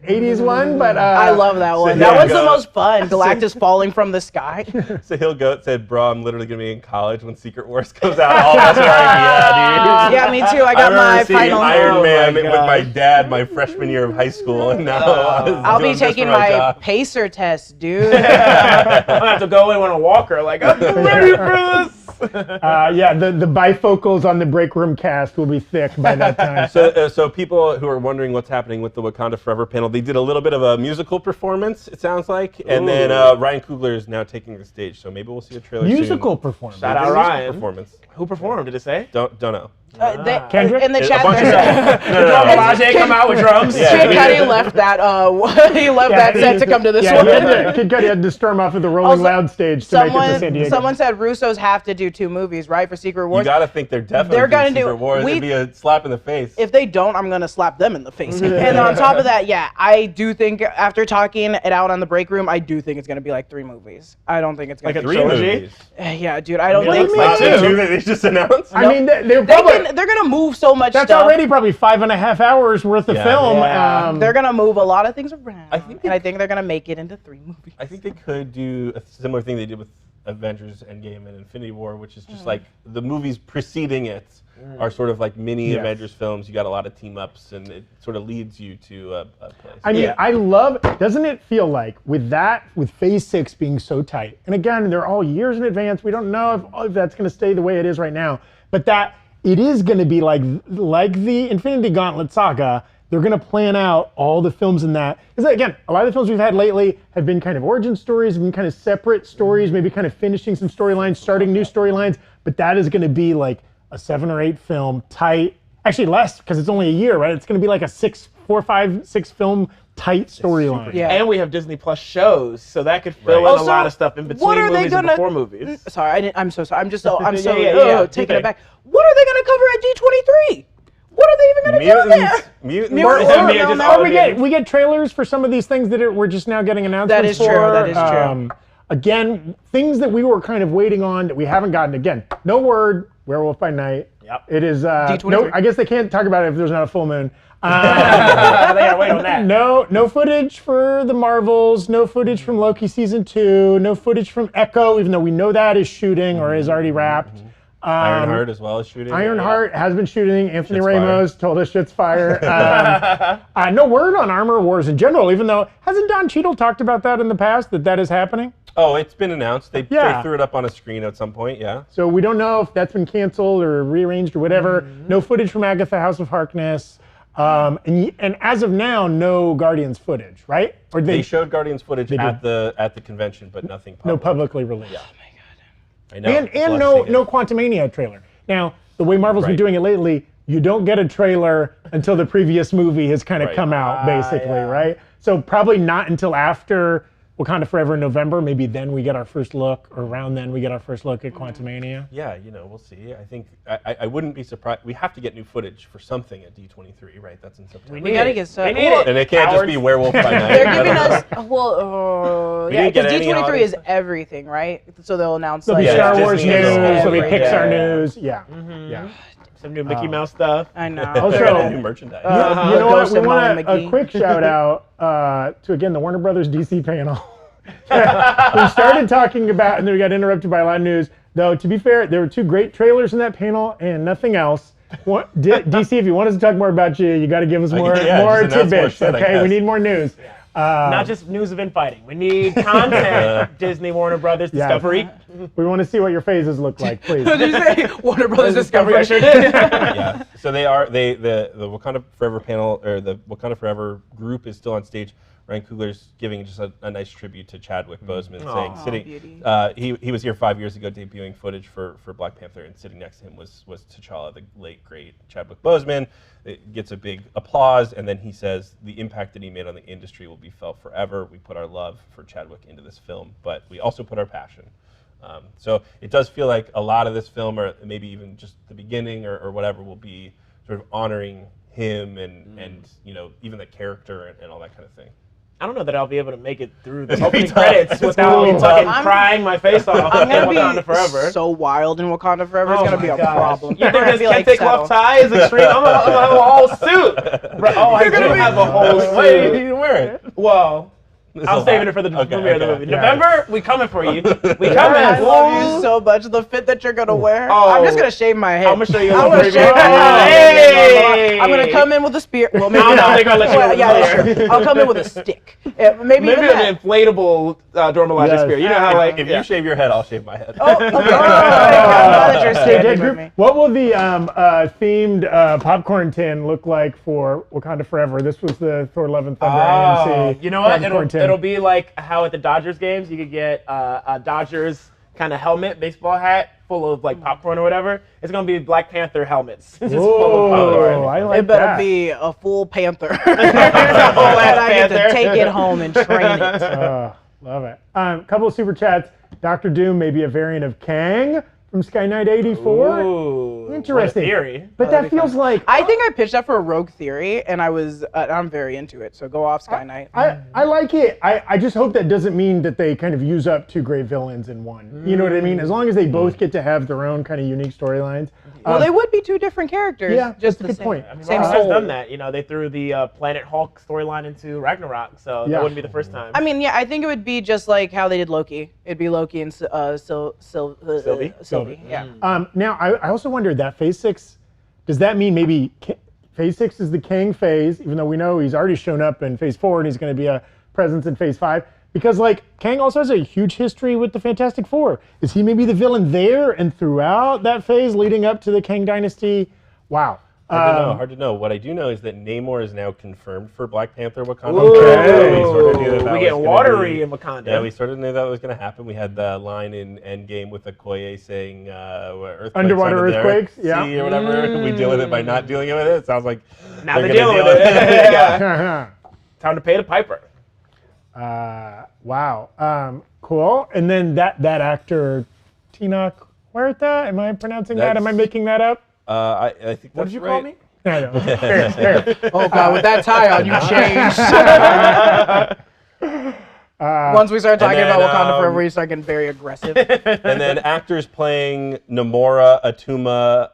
80s one, but I love that one. That one's the most fun. Galactus falling from the sky. So Hill Goat said, "Bro, I'm literally gonna be in college when Secret Wars comes out." All of us are like, "Yeah, dude." Yeah, me too. I got remember my seeing final. Iron Man my with gosh. my dad my freshman year of high school, and now I'll be doing this taking for my job. pacer test, dude. I'm gonna have to go in on a walker. Like, I'm ready for this. yeah, the bifocals on the Breakroom cast will be thick by that time. So people who are wondering what's happening with the Wakanda Forever panel, they did a little bit of a musical performance, it sounds like, and then Ryan Coogler is now taking the stage. So maybe we'll see a trailer Musical soon. performance. Shout out Musical Ryan. performance. Who performed? Did it say? Don't know. Kendrick? In the A chat, bunch of Rajay come out with drums. Yeah. Kid Cudi left that. He left that set to come to this yeah, one. Kid Cudi had to storm off of the Rolling Also, Loud stage to make it to San Diego. Someone said Russos have to do 2 movies, right, for Secret Wars. You gotta think they're definitely They're gonna doing Secret do- Wars. we- It'd be a slap in the face. If they don't, I'm gonna slap them in the face. And on top of that, yeah, I do think after talking it out on the break room, I do think it's gonna be like 3 movies. I don't think it's gonna Like a be 3 trilogy? movies. Yeah, dude, I don't What do think you Like mean? the 2 that they just announced. I mean, they're they probably, they're gonna move so much that's stuff. already probably 5.5 hours worth of Yeah. film. Yeah. They're gonna move a lot of things around. I think and I think they're gonna make it into 3 movies. I think they could do a similar thing they did with Avengers Endgame and Infinity War, which is just like the movies preceding it are sort of like mini Yes. Avengers films. You got a lot of team ups, and it sort of leads you to a place. I mean, I love, doesn't it feel like with Phase 6 being so tight, and again, they're all years in advance, we don't know if that's going to stay the way it is right now, but that it is going to be like the Infinity Gauntlet saga. They're going to plan out all the films in that. Because again, a lot of the films we've had lately have been kind of origin stories, have been kind of separate stories, maybe kind of finishing some storylines, starting new storylines, but that is going to be like a 7 or 8 film tight, actually less because it's only a year, right? It's going to be like a 4, 5, 6 film tight storyline. Yeah. And we have Disney Plus shows, so that could fill in Right. a lot of stuff in between what are they movies and gonna- before movies. Sorry, I'm so sorry. I'm so Yeah. taking it back. What are they gonna cover at D23? What are they even gonna do there? Mutants. We get trailers for some of these things that we're just now getting announcements That is for. true. That is true. Again, things that we were kind of waiting on that we haven't gotten. Again, no word. Werewolf by Night. Yep. It is. D23. No, I guess they can't talk about it if there's not a full moon. They gotta wait on that. No footage for the Marvels. No footage from Loki season 2. No footage from Echo, even though we know that is shooting or is already wrapped. Ironheart as well as shooting. Ironheart has been shooting. Anthony Shit's Ramos told us shit's fire. No word on Armor Wars in general, even though, hasn't Don Cheadle talked about that in the past, that is happening? Oh, it's been announced. They Yeah. threw it up on a screen at some point, yeah. So we don't know if that's been canceled or rearranged or whatever. No footage from Agatha House of Harkness. And as of now, no Guardians footage, right? Or They showed Guardians footage They at the convention, but nothing public. no publicly released. I know. And I'd love no to see it. Quantumania trailer. Now, the way Marvel's been Right. doing it lately, you don't get a trailer until the previous movie has kind of Right. come out, basically, right? So probably not until after Wakanda Forever in November. Maybe then we get our first look, or around then we get our first look at Quantumania. Yeah, we'll see. I think I wouldn't be surprised. We have to get new footage for something at D23, right? That's in September. We gotta get stuff. We need it. And it can't just be Werewolf by Night. They're giving us We yeah, didn't get because any D23 holiday is stuff. everything, right? So they'll announce There'll be like Star Disney Wars is news, there'll be everything. Pixar Yeah. news. Yeah. Yeah. Some new Mickey Mouse stuff. I know. Also, They're gonna do merchandise. you know what? Ghost We of want Molly a McGee. quick shout out to, again, the Warner Brothers DC panel. We started talking about, and then we got interrupted by a lot of news. Though, to be fair, there were 2 great trailers in that panel and nothing else. DC, if you want us to talk more about you got to give us more Yeah, just announce more tidbits, shit, I okay? We guess. need more news. Not just news of infighting. We need content. Disney, Warner Brothers, Yeah. Discovery. We want to see what your phases look like, please. Did you say Warner Brothers Discovery? I sure did. Yeah. So the Wakanda Forever panel, or the Wakanda Forever group, is still on stage. Ryan Coogler's giving just a nice tribute to Chadwick Boseman, saying he was here 5 years ago debuting footage for Black Panther, and sitting next to him was T'Challa, the late great Chadwick Boseman. It gets a big applause, and then he says the impact that he made on the industry will be felt forever. We put our love for Chadwick into this film, but we also put our passion. So it does feel like a lot of this film, or maybe even just the beginning or whatever, will be sort of honoring him and even the character and all that kind of thing. I don't know that I'll be able to make it through the opening credits without fucking crying my face off. I'm gonna in Wakanda Forever. so wild in Wakanda Forever. It's gonna be a problem. You think this kente cloth tie is extreme? I'm gonna have a whole suit. Bro, I do have a whole suit. Why are you wearing it? Well, I'm saving it for the premiere of the movie. November, we coming for you. We coming. I love you so much. The fit that you're gonna wear. Oh. I'm just gonna shave my head. I'm gonna show you. I'm gonna shave my head. I'm gonna come in with a spear. Well, maybe No, not. they're gonna let you Well, yeah, wear. that's true. I'll come in with a stick. Maybe even an that. inflatable Dora Milaje spear. You know how like If you shave your head, I'll shave my head. Oh, okay. I'm glad that you're sticking with me. What will the themed popcorn tin look like for Wakanda Forever? This was the Thor: Love and Thunder AMC. You know what? popcorn tin. It'll be like how at the Dodgers games you could get a Dodgers kind of helmet, baseball hat full of like popcorn or whatever. It's gonna be Black Panther helmets. Just full of popcorn. I like It better that. be a full Panther. And I get to Panther. take it home and train it. Love it. Couple of super chats. Dr. Doom may be a variant of Kang from Sky Knight 84. Ooh, Interesting. what a theory. But that feels like I think I pitched that for a rogue theory, and I'm very into it. So go off, Sky Knight. I like it. I just hope that doesn't mean that they kind of use up two great villains in one. You know what I mean? As long as they both get to have their own kind of unique storylines. Well, they would be two different characters. Yeah, just that's a the good same. point. I mean, Same Rockstars soul. done that. You know, they threw the Planet Hulk storyline into Ragnarok, so Yeah. that wouldn't be the first time. I mean, yeah, I think it would be just like how they did Loki. It'd be Loki and Sylvie. Yeah. Now, I also wondered that Phase 6, does that mean maybe Phase 6 is the Kang phase, even though we know he's already shown up in Phase 4 and he's going to be a presence in Phase 5? Because, like, Kang also has a huge history with the Fantastic Four. Is he maybe the villain there and throughout that phase leading up to the Kang Dynasty? Wow. Hard to know. What I do know is that Namor is now confirmed for Black Panther Wakanda. Okay. We sort of knew that we was get gonna watery be- in Wakanda. Yeah, we sort of knew that was going to happen. We had the line in Endgame with Okoye saying earthquakes Underwater under the earthquakes, sea yeah. or whatever. We deal with it by not dealing with it. It sounds like Now they're they're gonna dealing deal with it. Yeah. Time to pay the piper. Wow. Cool. And then that actor, Tina Huerta, am I pronouncing that? Am I making that up? I think that's What did you right. call me? I know. Fair. Oh God, with that tie on, you changed. Once we start talking then, about Wakanda Forever, we start getting very aggressive. And then actors playing Namora, Atuma,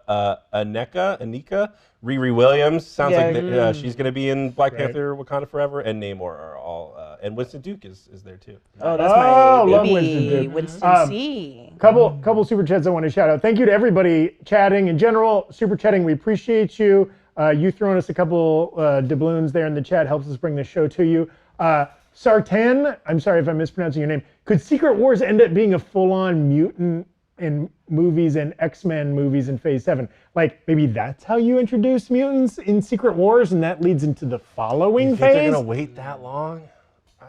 Anika, Riri Williams. Sounds Yeah. like that, she's going to be in Black Panther, Wakanda Forever, and Namor are all, and Winston Duke is there too. Oh, that's Oh, my love baby, Winston Duke. Winston C. Couple super chats I want to shout out. Thank you to everybody chatting in general, super chatting. We appreciate you. You throwing us a couple doubloons there in the chat helps us bring the show to you. Sartan, I'm sorry if I'm mispronouncing your name. Could Secret Wars end up being a full-on mutant in movies and X-Men movies in Phase 7? Like, maybe that's how you introduce mutants in Secret Wars, and that leads into the following You think they're phase? going to wait that long?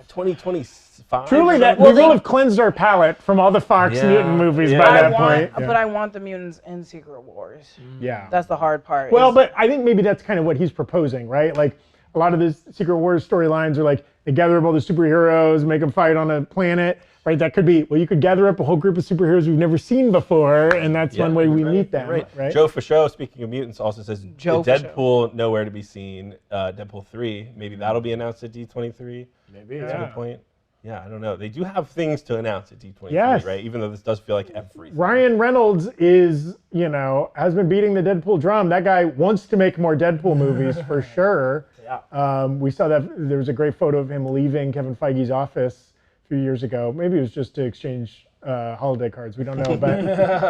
2025? Truly, that we will have cleansed our palate from all the Fox Yeah. mutant movies Yeah. by I that want, point. but I want the mutants in Secret Wars. Yeah. That's the hard part. Well, is- but I think maybe that's kind of what he's proposing, right? Like, a lot of the Secret Wars storylines are like, they gather up all the superheroes, make them fight on a planet, right? That could be, well, you could gather up a whole group of superheroes we've never seen before, and that's one way we meet them, right? Joe Fasho, speaking of mutants, also says Joe Deadpool nowhere to be seen. Deadpool 3, maybe that'll be announced at D23. Maybe. That's a good point. Yeah, I don't know. They do have things to announce at D23, Yes. right? Even though this does feel like everything. Ryan Reynolds is, has been beating the Deadpool drum. That guy wants to make more Deadpool movies for sure. Yeah. We saw that there was a great photo of him leaving Kevin Feige's office a few years ago. Maybe it was just to exchange holiday cards. We don't know, but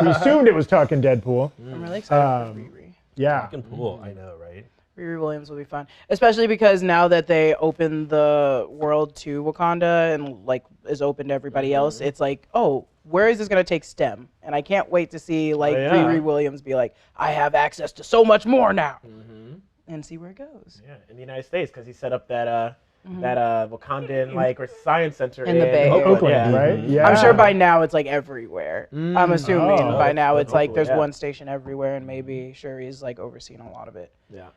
we assumed it was talking Deadpool. I'm really excited for Riri. Yeah. Fucking pool, I know, right? Riri Williams will be fun, especially because now that they opened the world to Wakanda and like is open to everybody else, it's like, oh, where is this gonna take STEM? And I can't wait to see like Riri Williams be like, I have access to so much more now, and see where it goes. Yeah, in the United States, because he set up that Wakandan like science center In the Bay Area. Oakland, right? Yeah. I'm sure by now it's like everywhere. I'm assuming by now it's like hopefully, there's one station everywhere, and maybe Shuri's like overseeing a lot of it. Yeah.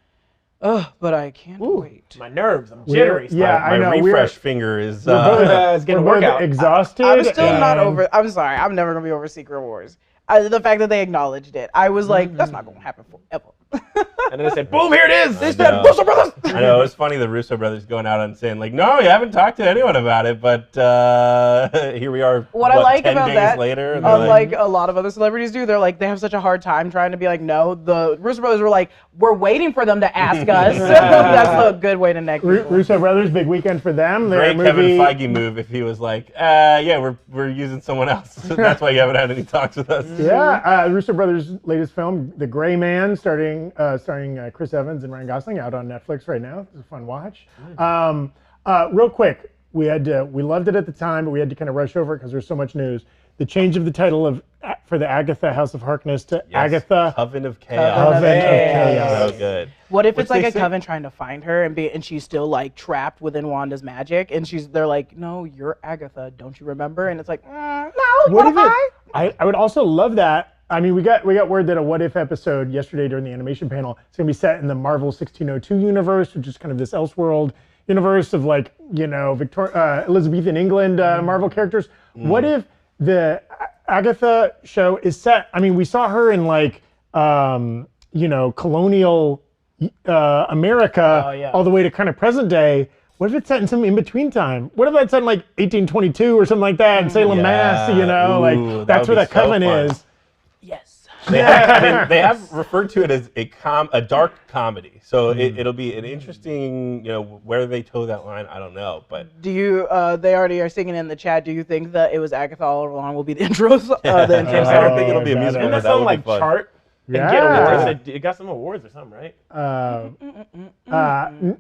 Ugh, but I can't wait. My nerves, I'm jittery. Yeah, My I know. refresh finger is. It's getting a We're both workout. exhausted. I'm still not and- over. I'm sorry. I'm never gonna be over Secret Wars. The fact that they acknowledged it, I was like, that's not gonna happen forever. And then they said, boom, here it is. They said, Russo brothers. I know, it was funny the Russo brothers going out and saying, like, no, you haven't talked to anyone about it, but here we are, What I like 10 about days that, later. And they're unlike a lot of other celebrities do, they're like, they have such a hard time trying to be like, no. The Russo brothers were like, we're waiting for them to ask us. That's a good way to neck people. Russo brothers, big weekend for them. great Kevin Feige move if he was like, yeah, we're using someone else. That's why you haven't had any talks with us. Yeah, Russo brothers' latest film, The Gray Man, starring Chris Evans and Ryan Gosling, out on Netflix right now. It's a fun watch. Real quick, we loved it at the time, but we had to kind of rush over it because there's so much news. The change of the title for the Agatha House of Harkness to Agatha Coven of Chaos. Coven of Chaos. So good. What if it's like a coven trying to find her and she's still like trapped within Wanda's magic and they're like, no, you're Agatha, don't you remember? And it's like, no, what if I would also love that. I mean, we got word that a What If episode yesterday during the animation panel. It's gonna be set in the Marvel 1602 universe, which is kind of this Elseworld universe of like, Elizabethan England Marvel characters. What if the Agatha show is set? I mean, we saw her in like, colonial America all the way to kind of present day. What if it's set in some in-between time? What if that's set in like 1822 or something like that in Salem, Mass, like that's where that coven is. Yes. They have referred to it as a dark comedy. So it'll be an interesting, where they toe that line, I don't know. But do you? They already are singing in the chat. Do you think that it was Agatha all along? Will be the intros. I don't think it'll be a musical. Isn't that something like Chart? And get awards. It got some awards or something, right?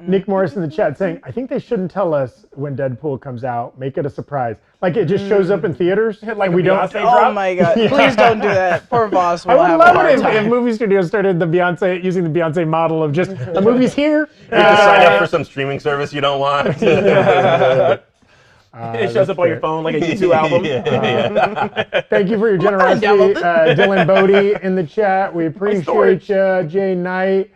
Nick Morris in the chat saying, I think they shouldn't tell us when Deadpool comes out. Make it a surprise. Like it just shows up in theaters. Like we don't. Oh my God! Please don't do that. Poor boss. I would love it if movie studios started using the Beyonce model of just the movie's here. You just sign up for some streaming service you don't want. It shows up on your phone like a U2 album. Thank you for your generosity, Dylan Bodie in the chat. We appreciate you, Jay Knight.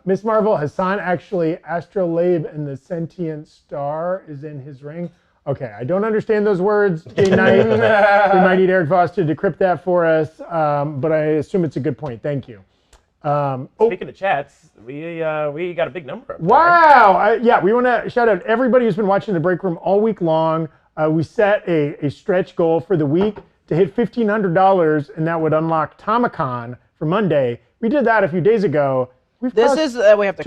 Miss Marvel, Hassan actually, astrolabe and the sentient star is in his ring. Okay, I don't understand those words, Jay Knight. We might need Eric Voss to decrypt that for us, but I assume it's a good point. Thank you. Speaking of chats, we got a big number up there. Wow! We want to shout out everybody who's been watching the Break Room all week long. We set a stretch goal for the week to hit $1,500, and that would unlock Tomicon for Monday. We did that a few days ago. We have to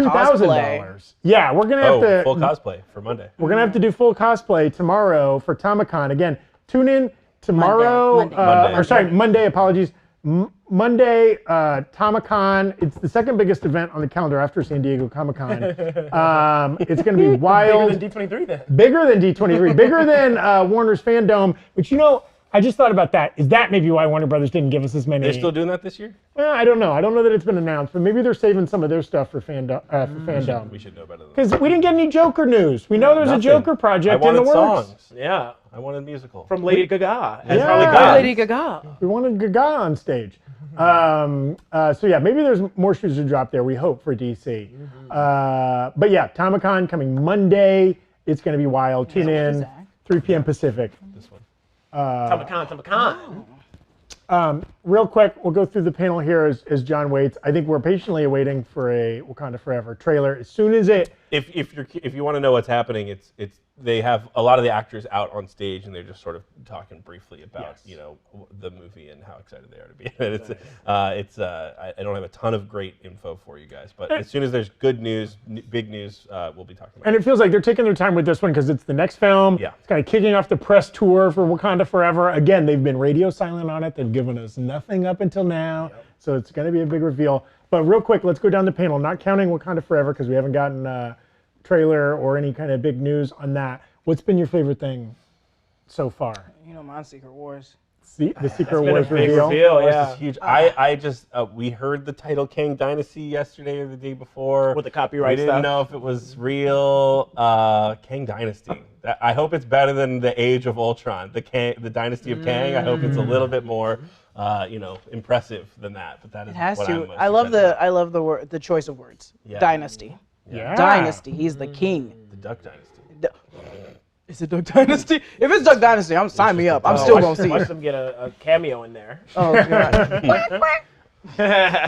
cosplay. Yeah, we're gonna have to full cosplay for Monday. We're gonna have to do full cosplay tomorrow for Tomicon. Again, tune in tomorrow. Monday. Apologies. Monday, Tomicon. It's the second biggest event on the calendar after San Diego Comic-Con. It's going to be wild. Bigger than D23 then. Bigger than D23. Bigger than Warner's Fandome. Which, I just thought about that. Is that maybe why Warner Brothers didn't give us as many? They're still doing that this year? Well, I don't know. I don't know that it's been announced, but maybe they're saving some of their stuff for Fandome. We should know better than that. Because we didn't get any Joker news. We know there's a Joker project in the works. Songs. Yeah. I wanted musical. From Lady Gaga. Lady Gaga. We wanted Gaga on stage. Maybe there's more shoes to drop there, we hope, for DC. But yeah, Tomicon coming Monday. It's going to be wild. Tune in, 3 p.m. Pacific. This one. Tomicon. Real quick, we'll go through the panel here as John waits. I think we're patiently awaiting for a Wakanda Forever trailer. As soon as it... If you want to know what's happening, it's they have a lot of the actors out on stage and they're just sort of talking briefly about the movie and how excited they are to be in it. I don't have a ton of great info for you guys, but as soon as there's good news, big news, we'll be talking about it. And it feels like they're taking their time with this one because it's the next film. Yeah. It's kind of kicking off the press tour for Wakanda Forever. Again, they've been radio silent on it. They've given us nothing up until now. Yep. So it's going to be a big reveal. But real quick, let's go down the panel, not counting Wakanda Forever because we haven't gotten trailer or any kind of big news on that. What's been your favorite thing so far? My Secret Wars. The Secret Wars reveal. Yeah. This is huge. I just we heard the title Kang Dynasty yesterday or the day before. With the copyright stuff. We didn't know if it was real. Kang Dynasty. I hope it's better than the Age of Ultron. The Dynasty of Kang. I hope it's a little bit more impressive than that. But that is what I'm most I love the choice of words. Yeah. Dynasty. Yeah. Dynasty. He's the king. The Duck Dynasty. Is it Duck Dynasty? If it's Duck Dynasty, sign me up. I'm still going to see it. Watch them get a cameo in there. Oh, God.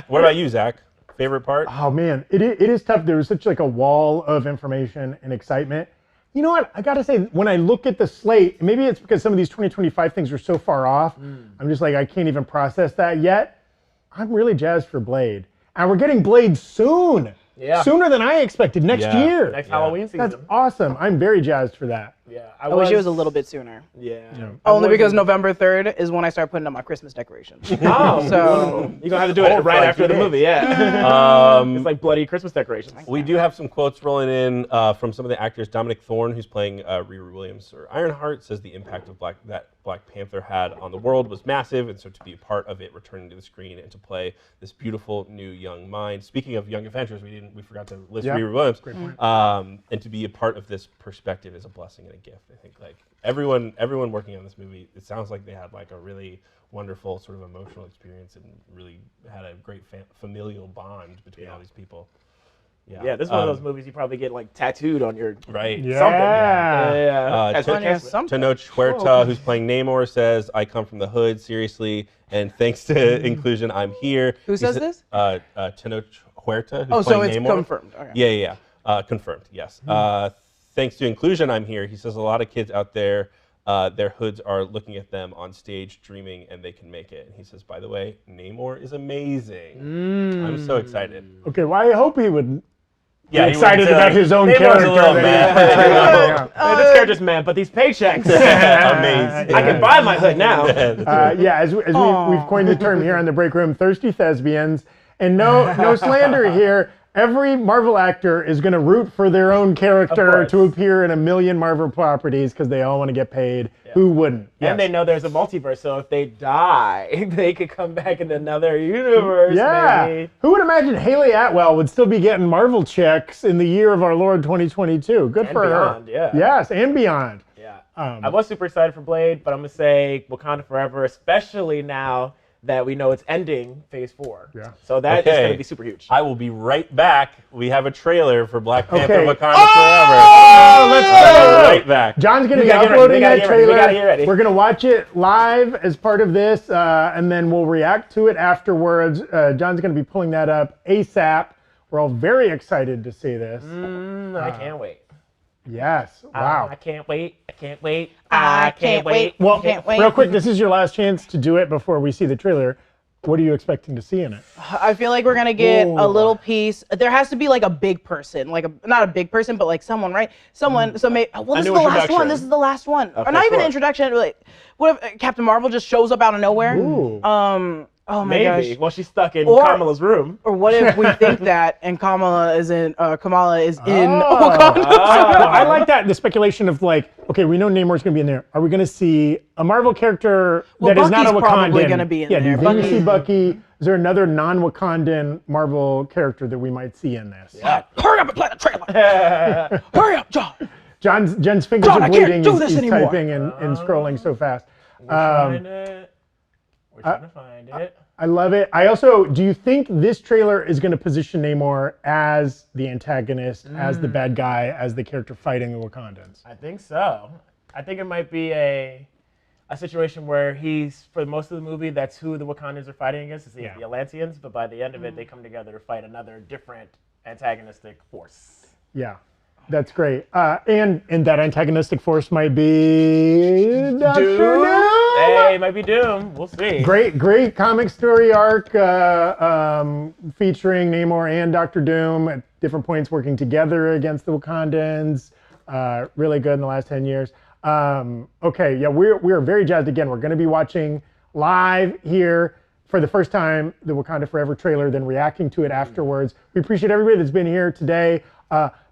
What about you, Zach? Favorite part? Oh man, it is tough. There was such like a wall of information and excitement. You know what? I gotta say, when I look at the slate, maybe it's because some of these 2025 things are so far off. I'm just like, I can't even process that yet. I'm really jazzed for Blade. And we're getting Blade soon. Yeah. Sooner than I expected, next year. Next Halloween season. That's awesome. I'm very jazzed for that. Yeah. I wish it was a little bit sooner. Yeah. Only because November 3rd is when I start putting up my Christmas decorations. Oh. So you're gonna have to do it right after the movie, it's like bloody Christmas decorations. We do have some quotes rolling in from some of the actors. Dominic Thorne, who's playing Riri Williams or Ironheart, says the impact of Black Panther had on the world was massive, and so to be a part of it, returning to the screen and to play this beautiful new young mind. Speaking of young Avengers, we forgot to list Riri Williams. Great point. And to be a part of this perspective is a blessing and a gift. I think like everyone working on this movie, it sounds like they had like a really wonderful sort of emotional experience and really had a great familial bond between all these people. Yeah, this is one of those movies you probably get like tattooed on your right. Yeah. Tenoch Huerta, who's playing Namor, says, "I come from the hood, seriously, and thanks to inclusion, I'm here." Who says this? Tenoch Huerta, who's Oh, so playing it's Namor. confirmed. Okay. Yeah. Confirmed. Yes. Thanks to inclusion, I'm here. He says a lot of kids out there, their hoods are looking at them on stage, dreaming, and they can make it. And he says, by the way, Namor is amazing. I'm so excited. Okay, well, I hope he would be he excited would say, about like, his own Namor's character. a little mad. this character's mad, but these paychecks. Amazing. I can buy my hood now. As we've coined the term here on the break room, thirsty thespians, and no slander here. Every Marvel actor is going to root for their own character to appear in a million Marvel properties because they all want to get paid. Yeah. Who wouldn't? And they know there's a multiverse, so if they die, they could come back in another universe. Yeah. Maybe. Who would imagine Haley Atwell would still be getting Marvel checks in the year of our Lord 2022? Good for beyond, her. Yeah. Yes, and beyond. Yeah. I was super excited for Blade, but I'm going to say Wakanda Forever, especially now that we know it's ending Phase 4. Yeah. So that is going to be super huge. I will be right back. We have a trailer for Black Panther Wakanda Oh, let's go! Right back. John's going to be uploading that trailer. We gotta get ready. We're going to watch it live as part of this, and then we'll react to it afterwards. John's going to be pulling that up ASAP. We're all very excited to see this. I can't wait. Yes. Wow. I can't wait. I can't wait. I can't wait. Well, can't wait. real quick, this is your last chance to do it before we see the trailer. What are you expecting to see in it? I feel like we're gonna get a little piece. There has to be like a big person, not a big person, but like someone, right? Someone. So maybe. Well, this is the last one. This is the last one. Or not even an introduction. Like, what if Captain Marvel just shows up out of nowhere? Ooh. Oh my gosh. Well, she's stuck in Kamala's room. Or what if we think that and Kamala is in Wakanda? I like that. The speculation of like, okay, we know Namor's going to be in there. Are we going to see a Marvel character that is not a Wakandan? Probably going to be in there. Do you think we see Bucky? Is there another non-Wakandan Marvel character that we might see in this? Yeah. Hurry up and play the trailer. Hurry up, John. Jen's fingers are bleeding. He's typing and scrolling so fast. We're trying to find it. I love it. Do you think this trailer is going to position Namor as the antagonist, as the bad guy, as the character fighting the Wakandans? I think so. I think it might be a situation where he's, for most of the movie, that's who the Wakandans are fighting against, is the Atlanteans, but by the end of it, they come together to fight another different antagonistic force. Yeah. That's great. And that antagonistic force might be Doom. Hey, it might be Doom. We'll see. Great comic story arc featuring Namor and Dr. Doom at different points working together against the Wakandans. Really good in the last 10 years. We are very jazzed again. We're going to be watching live here for the first time the Wakanda Forever trailer, then reacting to it afterwards. We appreciate everybody that's been here today.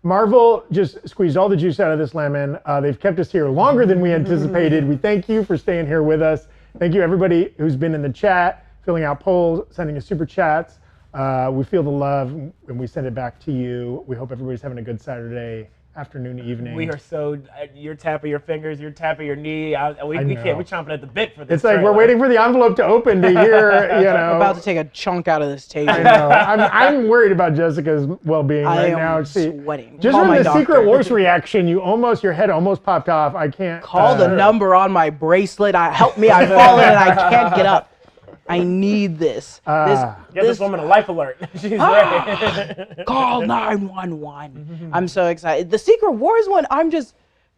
Marvel just squeezed all the juice out of this lemon. They've kept us here longer than we anticipated. We thank you for staying here with us. Thank you everybody who's been in the chat, filling out polls, sending us super chats. We feel the love and we send it back to you. We hope everybody's having a good Saturday afternoon, evening. We are so, you're tapping your fingers, you're tapping your knee. We can't, we're chomping at the bit for this. It's like trailer. we're waiting for the envelope to open to hear, I'm about to take a chunk out of this table. I know. I'm worried about Jessica's well-being right now. I'm sweating. Just from the Secret Wars reaction, your head almost popped off. I can't. Call the number on my bracelet. Help me, I've fallen and I can't get up. I need this. Get this woman a life alert. She's ready. Call 911. I'm so excited. The Secret Wars one,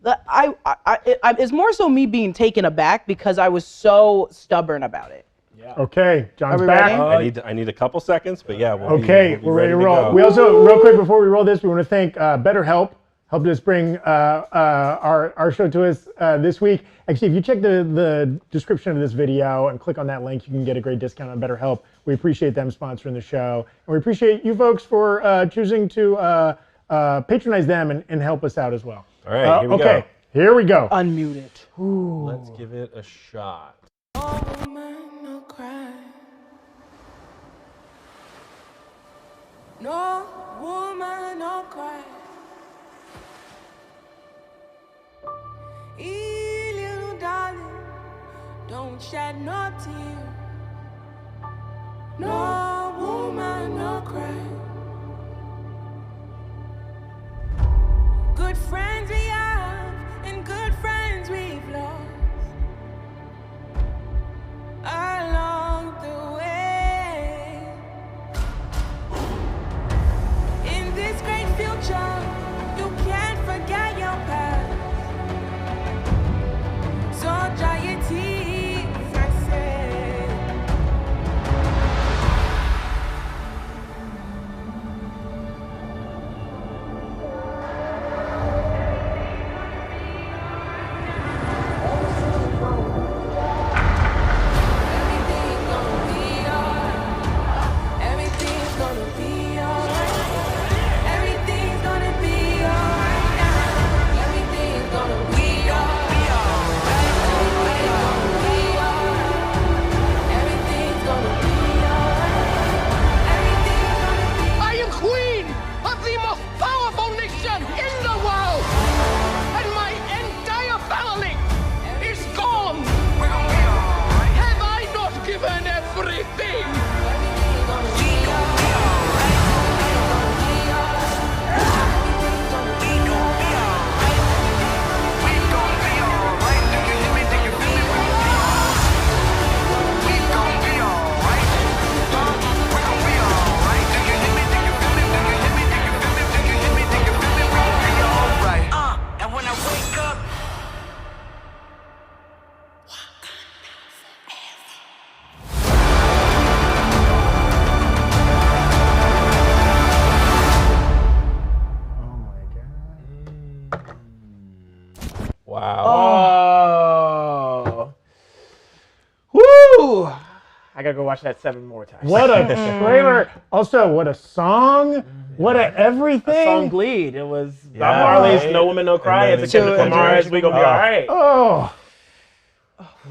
it's more so me being taken aback because I was so stubborn about it. Yeah. Okay, John's Are we back. ready? I need a couple seconds, but yeah. We're ready to roll. go. We also, real quick before we roll this, we want to thank BetterHelp. Helped us bring our show to us this week. Actually, if you check the description of this video and click on that link, you can get a great discount on BetterHelp. We appreciate them sponsoring the show. And we appreciate you folks for choosing to patronize them and help us out as well. All right, here we go. Here we go. Unmute it. Let's give it a shot. No woman, no cry. No woman, no cry. Hey, little darling, don't shed no tear. No woman, no cry. Good friends we have, and good friends we've lost along the way. In this great future, you can't forget your past. So dry your tears, I say. Everything's gonna be alright. Everything's gonna be alright now. Everything's gonna be alright. Everything's gonna be alright. Everything's gonna be. I am queen of the most powerful nation in the world, and my entire family is gone. Have I not given everything? And when I wake up, Wow. Oh. Woo! I gotta go watch that 7 more times. What a trailer. Also, what a song. What a everything. A song Bleed. It was Bob Yeah. Marley's Right. No Woman, No Cry. And It's then a it Kendrick goes Lamar's We Gonna Be Alright. Oh.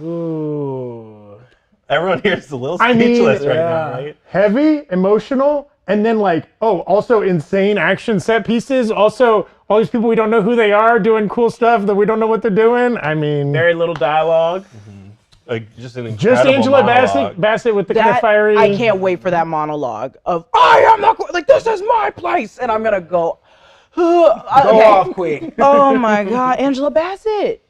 Ooh. Everyone here is a little I mean, speechless right yeah. now, right? Heavy, emotional, and then also insane action set pieces. Also, all these people we don't know who they are doing cool stuff that we don't know what they're doing. I mean, Very little dialogue. Just an incredible Angela monologue. Bassett with the kind of fiery. I can't wait for that monologue of I am not like this is my place, and I'm gonna go. Go off, Queen. Oh my God, Angela Bassett.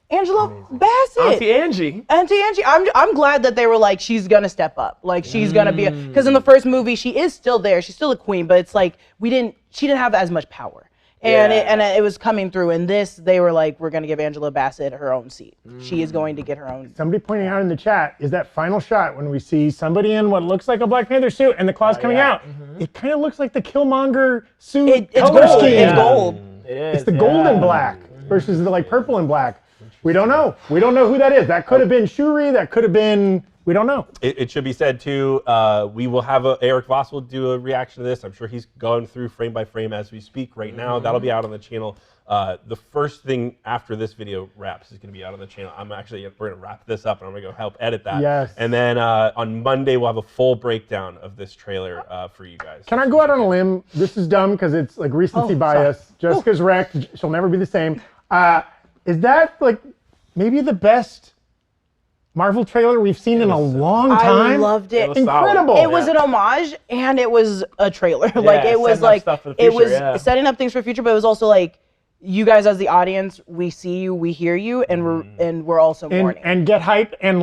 Auntie Angie. Auntie Angie. I'm glad that they were like, she's gonna step up. Like she's gonna be because in the first movie she is still there. She's still a queen, but it's like she didn't have as much power. And Yeah. it was coming through. In this, they were like, we're gonna give Angela Bassett her own seat. She is going to get her own. Somebody pointing out in the chat is that final shot when we see somebody in what looks like a Black Panther suit and the claws coming out. It kind of looks like the Killmonger suit It's color gold. scheme. It's gold. It is. It's the gold and black versus the purple and black. We don't know. We don't know who that is. That could have been Shuri. That could have been. We don't know. It should be said too. We will have Eric Voss will do a reaction to this. I'm sure he's going through frame by frame as we speak right now. That'll be out on the channel. The first thing after this video wraps is going to be out on the channel. We're going to wrap this up and I'm going to go help edit that. Yes. And then on Monday we'll have a full breakdown of this trailer for you guys. Can I go out on a limb? This is dumb because it's like recency bias. Jessica's wrecked. She'll never be the same. Is that maybe the best Marvel trailer we've seen in a long time? I loved it. It was Incredible. solid. It was an homage and it was a trailer. Yeah, it was setting up stuff for the it future, was yeah. setting up things for the future, but it was also like you guys as the audience, we see you, we hear you, and we're also mourning. and get hype and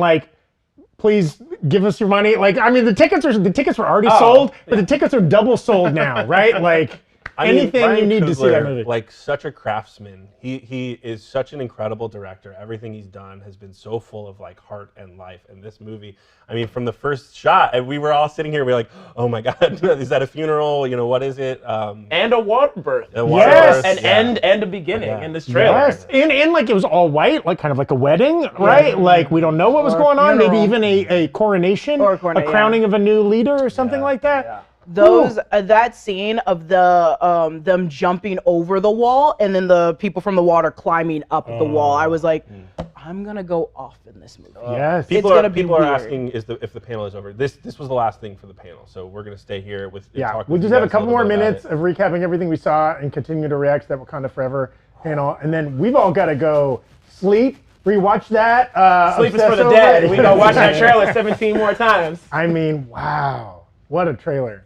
please give us your money. Like, I mean, the tickets were already sold, but the tickets are double sold now, right? Like, anything Ryan you need to see that Coogler, movie. like such a craftsman. He is such an incredible director. Everything he's done has been so full of like heart and life. And this movie, I mean, from the first shot, and we were all sitting here, we were like, oh my God, is that a funeral? You know, what is it? And a water birth. Yes. An end and a beginning in this trailer. Yes, and like it was all white, like kind of like a wedding, right? Like we don't know what was going on. Maybe even a coronation, Or a crowning of a new leader or something like that. Yeah. Those that scene of the them jumping over the wall and then the people from the water climbing up the wall. I was like, I'm gonna go off in this movie. Yes. People It's are gonna be people are weird. asking if the panel is over. This was the last thing for the panel, so we're gonna stay here with. Yeah, talk we'll with just you have a guys couple more little bit about minutes of recapping everything we saw and continue to react to that Wakanda Forever panel, and then we've all got to go sleep, rewatch that. Sleep is obsess for the over dead. it. We gonna watch that trailer 17 more times. I mean, wow, what a trailer!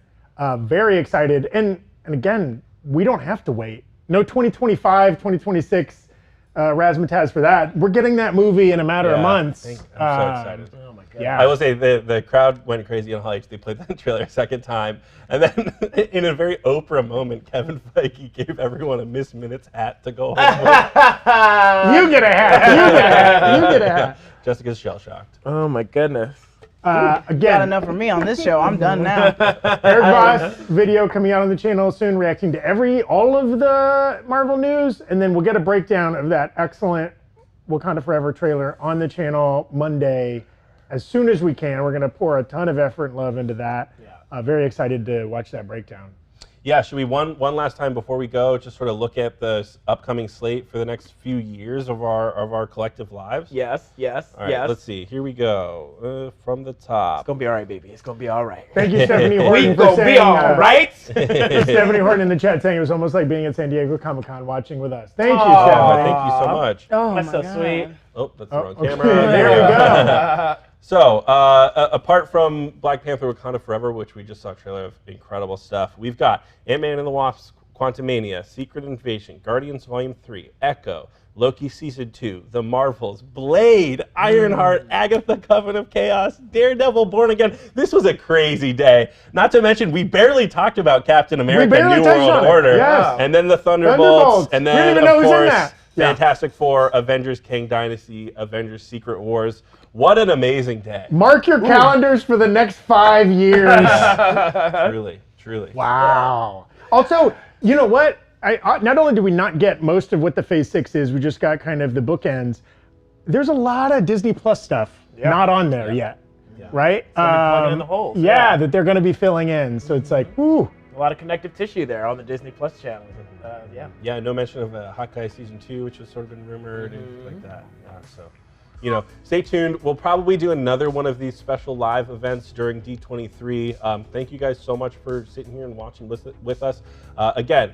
Very excited, and again, we don't have to wait. No 2025, 2026 razzmatazz for that. We're getting that movie in a matter of months. I'm so excited. Oh my God. Yeah. I will say the crowd went crazy on Hall H. They played that trailer a second time, and then in a very Oprah moment, Kevin Feige gave everyone a Miss Minutes hat to go home with. You get a hat. You get a hat. You get a hat. Jessica's shell shocked. Oh my goodness. Got Again, enough for me on this show. I'm done now. Eric Voss video coming out on the channel soon, reacting to all of the Marvel news, and then we'll get a breakdown of that excellent Wakanda Forever trailer on the channel Monday as soon as we can. We're going to pour a ton of effort and love into that. Very excited to watch that breakdown. Yeah, should we one last time before we go just sort of look at the upcoming slate for the next few years of our collective lives? Yes. All right, yes. let's see. Here we go. From the top. It's gonna be all right, baby. It's gonna be all right. Thank you, Stephanie Horton, We for gonna saying, be all right. Stephanie Horton in the chat saying it was almost like being at San Diego Comic-Con watching with us. Thank you, Oh, Stephanie. thank you so much. Oh That's my so God. sweet. Oh, that's the wrong Okay, camera. there we go. So, apart from Black Panther Wakanda Forever, which we just saw a trailer of, incredible stuff, we've got Ant-Man and the Wasp, Quantumania, Secret Invasion, Guardians Volume 3, Echo, Loki Season 2, The Marvels, Blade, Ironheart, Agatha Coven of Chaos, Daredevil Born Again. This was a crazy day. Not to mention, we barely talked about Captain America barely New touched World on it, Order. yes. And then the Thunderbolts. And We then, didn't even know of who's in course, that. Yeah. Fantastic Four, Avengers Kang Dynasty, Avengers Secret Wars. What an amazing day. Mark your calendars for the next 5 years. Truly. Wow. Also, you know what? Not only did we not get most of what the Phase 6 is, we just got kind of the bookends. There's a lot of Disney Plus stuff not on there yet, right? Plugging in the holes. Yeah, that they're going to be filling in. So it's like, whoo. A lot of connective tissue there on the Disney Plus channel. Yeah, no mention of Hawkeye Season 2, which has sort of been rumored and like that. So, you know, stay tuned. We'll probably do another one of these special live events during D23. Thank you guys so much for sitting here and watching with us. Again,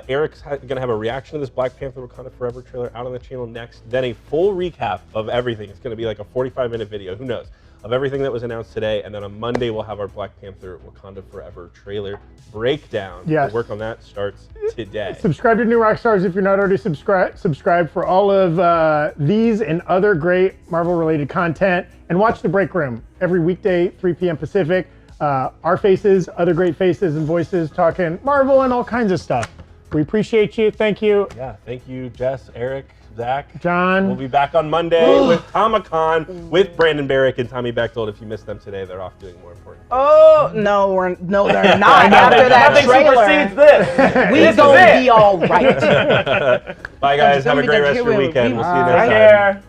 Eric's going to have a reaction to this Black Panther Wakanda Forever trailer out on the channel next, then a full recap of everything. It's going to be like a 45-minute video, who knows, of everything that was announced today. And then on Monday, we'll have our Black Panther Wakanda Forever trailer breakdown. Yes. The work on that starts today. Subscribe to New Rockstars if you're not already subscribed for all of these and other great Marvel-related content. And watch The Breakroom every weekday, 3 p.m. Pacific. Our faces, other great faces and voices talking Marvel and all kinds of stuff. We appreciate you. Thank you. Yeah, thank you, Jess, Eric, Zach. John. We'll be back on Monday with Comic-Con with Brandon Barrick and Tommy Bechtold. If you missed them today, they're off doing more important things. Oh no, they're not. After that Nothing trailer, supersedes this. we gonna be all right. Bye, guys. Have a great rest of your weekend. We'll see you next time. Take care.